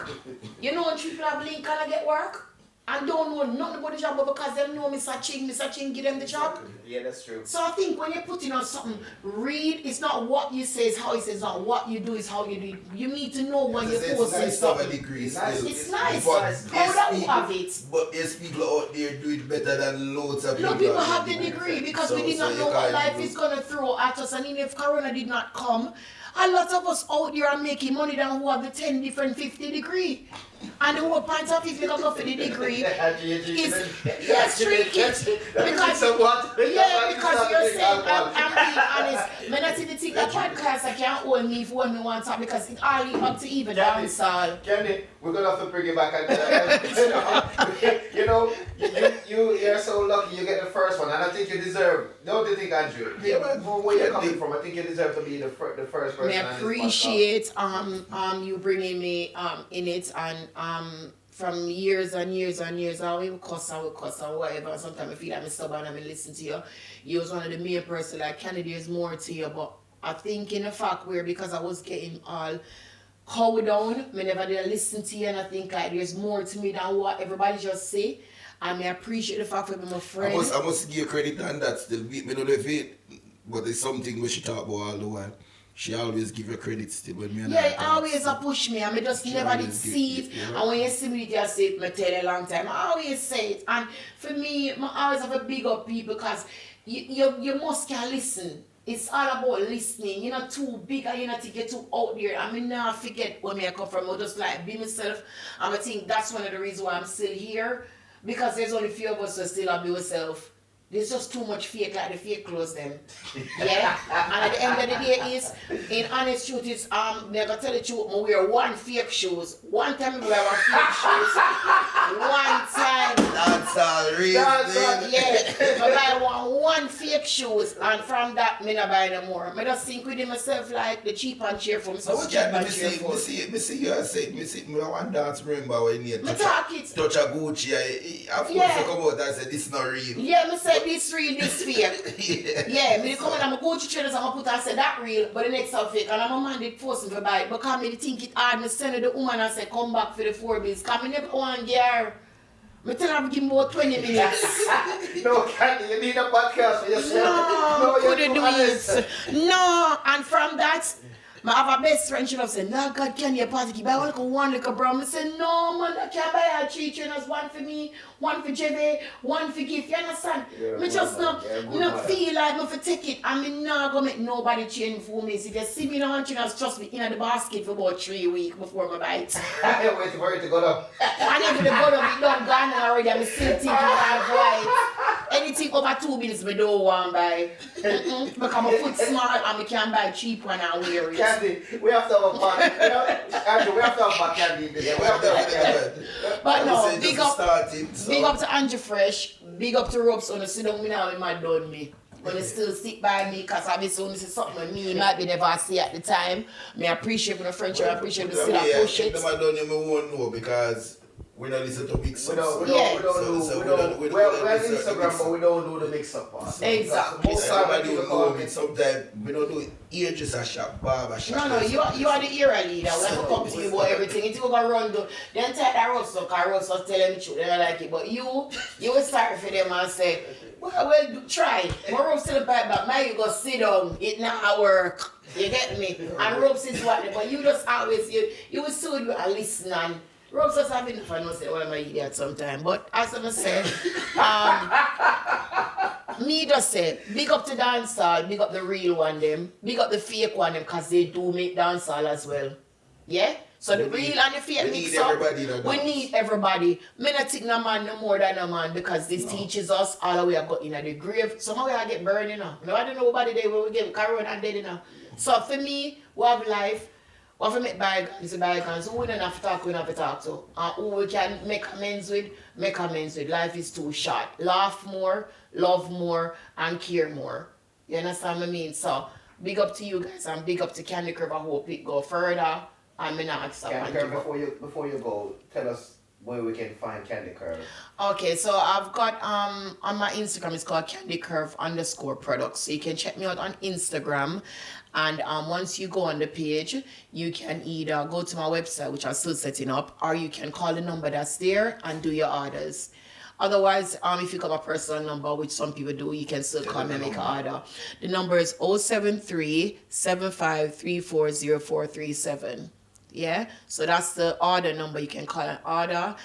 Speaker 3: You know when people have link, can I get work? And don't know nothing about the job, but because they know Mr. Ching give them the job.
Speaker 1: Yeah, that's true.
Speaker 3: So I think when you're putting on something, read, it's not what you say, it's how it says, not what you do, is how you do it. You need to know when you're posting something.
Speaker 2: It's
Speaker 3: nice. How do you have it?
Speaker 2: But there's people out there do it better than loads of people.
Speaker 3: No, people have the degree because we did not know what life is going to throw at us. And even if Corona did not come, a lot of us out there are making money than who have the 10 different 50 degree. And the whole point of if you go for the degree is street it. Because you're saying, I'm being honest. When I see the thing, that podcast, I can't hold me for when me want to, because it's all up to even dancehall.
Speaker 1: Candy, we're going to have to bring you back. You're so lucky you get the first one, and I think you deserve. Don't you think, Andrew?
Speaker 2: Yeah,
Speaker 1: where you're coming from, I think you deserve to be the first person.
Speaker 3: I appreciate you bringing me in it, and from years and years and years, I will cuss and whatever. Sometimes I feel like I'm stubborn and I listen to you. You was one of the main person, like Candy, there's more to you, but I think in the fact where, because I was getting all cowed down, I never did listen to you, and I think like there's more to me than what everybody just say. And I appreciate the fact that I'm a friend.
Speaker 2: I must give you credit on that still. Me know the faith, but it's something we should talk about all the while. She always give you credit still when me and
Speaker 3: I always push me, and I just never did see it. And when you see me, you say it, I tell you a long time. I always say it. And for me, I always have a big up people, because you must can listen. It's all about listening. You're not too big and you're not to get too out there. I mean, now I forget where I come from. I just like be myself. And I think that's one of the reasons why I'm still here. Because there's only few of us who still be yourself. There's just too much fake, like the fake clothes them. Yeah? And at the end of the day is, in honest truth, is they're gonna tell the truth, I wear one fake shoes. One time I wear one fake shoes. One time.
Speaker 2: That's all real.
Speaker 3: Yeah. I buy one fake shoes, and from that I don't buy no more. I just think within myself like the cheap and cheerful.
Speaker 2: So cheap and cheerful. Me see you say me want dance, remember when you touch a Gucci, of course you come out and say this is not real.
Speaker 3: Yeah, me say this real, this fake. Yeah, me come out and I go to trainers and I put and say that real, but the next are fake. And I'm a man that force me to buy it. Because me think it hard, me send the woman and say come back for the 4 bills. Because me never want gear. Me tell her to give me about 20 minutes.
Speaker 1: No, Candy, you need a podcast for yourself.
Speaker 3: No, couldn't do it. No, and from that, I have a best friend, she said, no, God, can you party? Buy one little brown. I said, no, man, I can't buy her 3 trainers, one for me, one for Jebe, one for gift. You understand? Me just not feel like I take it. I mean, not going to make nobody change for me. So if you see me in 100 trainers, trust me, in the basket for about 3 weeks before I buy it.
Speaker 1: I wait for it to go down.
Speaker 3: And if the go down, it done gone already. I'm still thinking about it. Anything think over 2 bills we don't want buy. Because my foot small and we can buy cheap one and wear it.
Speaker 1: Candy, we have to have a bad, Andrew, we have to have bad candy.
Speaker 2: Yeah, we have to have candy.
Speaker 3: But no,
Speaker 2: big up
Speaker 3: to Andrew Fresh, big up to Ropes on the sit down me now with my done me. When they still stick by me, because obviously when this is something with me, might be never see at the time. I appreciate the friendship, I appreciate the still push it.
Speaker 2: I don't even won't know because we don't listen to mix up.
Speaker 1: We're on Instagram, but we don't do the mix up part.
Speaker 3: Exactly.
Speaker 2: Most time we do it, sometimes we don't do it. Ear just a shop, barber shop.
Speaker 3: No, you are the era leader. When I come to you about everything, it's going to run to the entire roast, because roast was telling me truth, they don't like it. But you will start for them and say, well, try. My rope still back, but now you go sit down. It not work. You get me? And ropes is what, but you just always you will still do a listen and ropes just having fun. I say, well, I'm an idiot sometimes. But as I said, me just say, big up to dancehall, big up the real one them, big up the fake one them, because they do make dancehall as well. Yeah? So the real and the fake mix up. We need everybody. Me not think no man no more than a man, because this teaches us all the way I got in the grave. Some of we I get burned, you know. No, I don't know nobody there where we get corona and dead, you know. So for me, we have life. We have to make bygones. Who we don't have to talk, we don't have to talk to. And who we can make amends with, make amends with. Life is too short. Laugh more, love more, and care more. You understand what I mean? So big up to you guys and big up to candycurve. I hope it go further. I'm not
Speaker 1: candycurve, before you go, tell us where we can find candycurve.
Speaker 3: Okay, so I've got on my Instagram, it's called candycurve_products. So you can check me out on Instagram, and once you go on the page, you can either go to my website, which I'm still setting up, or you can call the number that's there and do your orders. Otherwise, if you got my personal number, which some people do, you can still call me and make an order. The number is 073-7534-0437. Yeah, so that's the order number. You can call and order.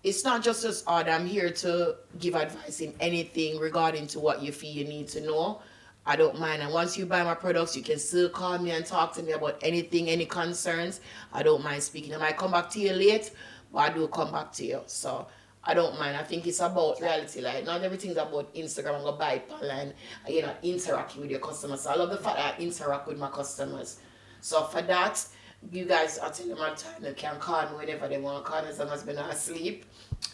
Speaker 3: It's not just this order. I'm here to give advice in anything regarding to what you feel you need to know. I don't mind. And once you buy my products, you can still call me and talk to me about anything, any concerns. I don't mind speaking. I might come back to you late, but I do come back to you. So I don't mind. I think it's about reality. Like, not everything's about Instagram. I'm going to buy it online. You know, interacting with your customers. So I love the fact that I interact with my customers. So for that, you guys are telling them on time. They can call me whenever they want to call me, as long as I'm not asleep.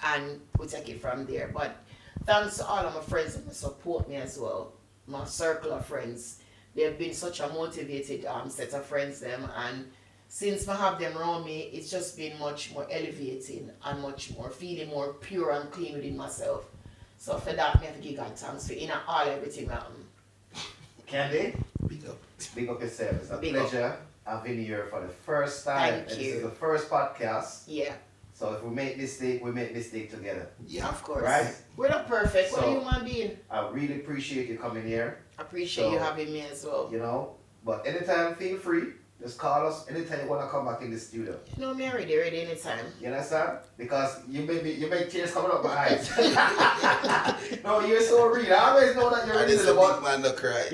Speaker 3: And we take it from there. But thanks to all of my friends that support me as well. My circle of friends. They've been such a motivated set of friends them. And since I have them around me, it's just been much more elevating and much more feeling more pure and clean within myself. So for that, I have to give God thanks for everything.
Speaker 1: Candy?
Speaker 2: Big up.
Speaker 1: Big up yourself. It's a
Speaker 3: Big
Speaker 1: pleasure having you here for the first time.
Speaker 3: Thank you.
Speaker 1: This is the first podcast.
Speaker 3: Yeah.
Speaker 1: So if we make mistake, we make mistake together.
Speaker 3: Yeah, of course.
Speaker 1: Right?
Speaker 3: We're not perfect.
Speaker 1: So,
Speaker 3: we're human being.
Speaker 1: I really appreciate you coming here.
Speaker 3: I appreciate you having me as well.
Speaker 1: You know, but anytime, feel free. Just call us anytime you want to come back in the studio.
Speaker 3: You know me ready anytime.
Speaker 1: You understand? Because you make tears coming up my eyes. No, you're so real. I always know that you're ready to
Speaker 2: big man to cry.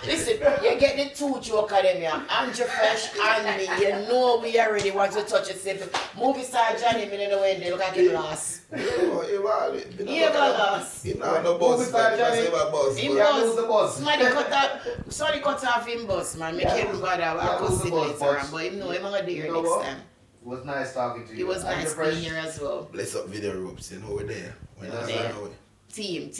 Speaker 3: Listen, you get the two joke academia, Andrew Fresh and me. You know we already want to touch yourself. Movie star Johnny, me know when they look at him last. He ever lost.
Speaker 2: He not no boss.
Speaker 3: Him boss. Somebody cut off him boss, man. Make him bother. I could see later on, but him know him gonna do here next time.
Speaker 1: It was nice talking to you.
Speaker 3: It was nice being here as well.
Speaker 2: Bless up video ropes, you know we're there. We're not
Speaker 3: Team.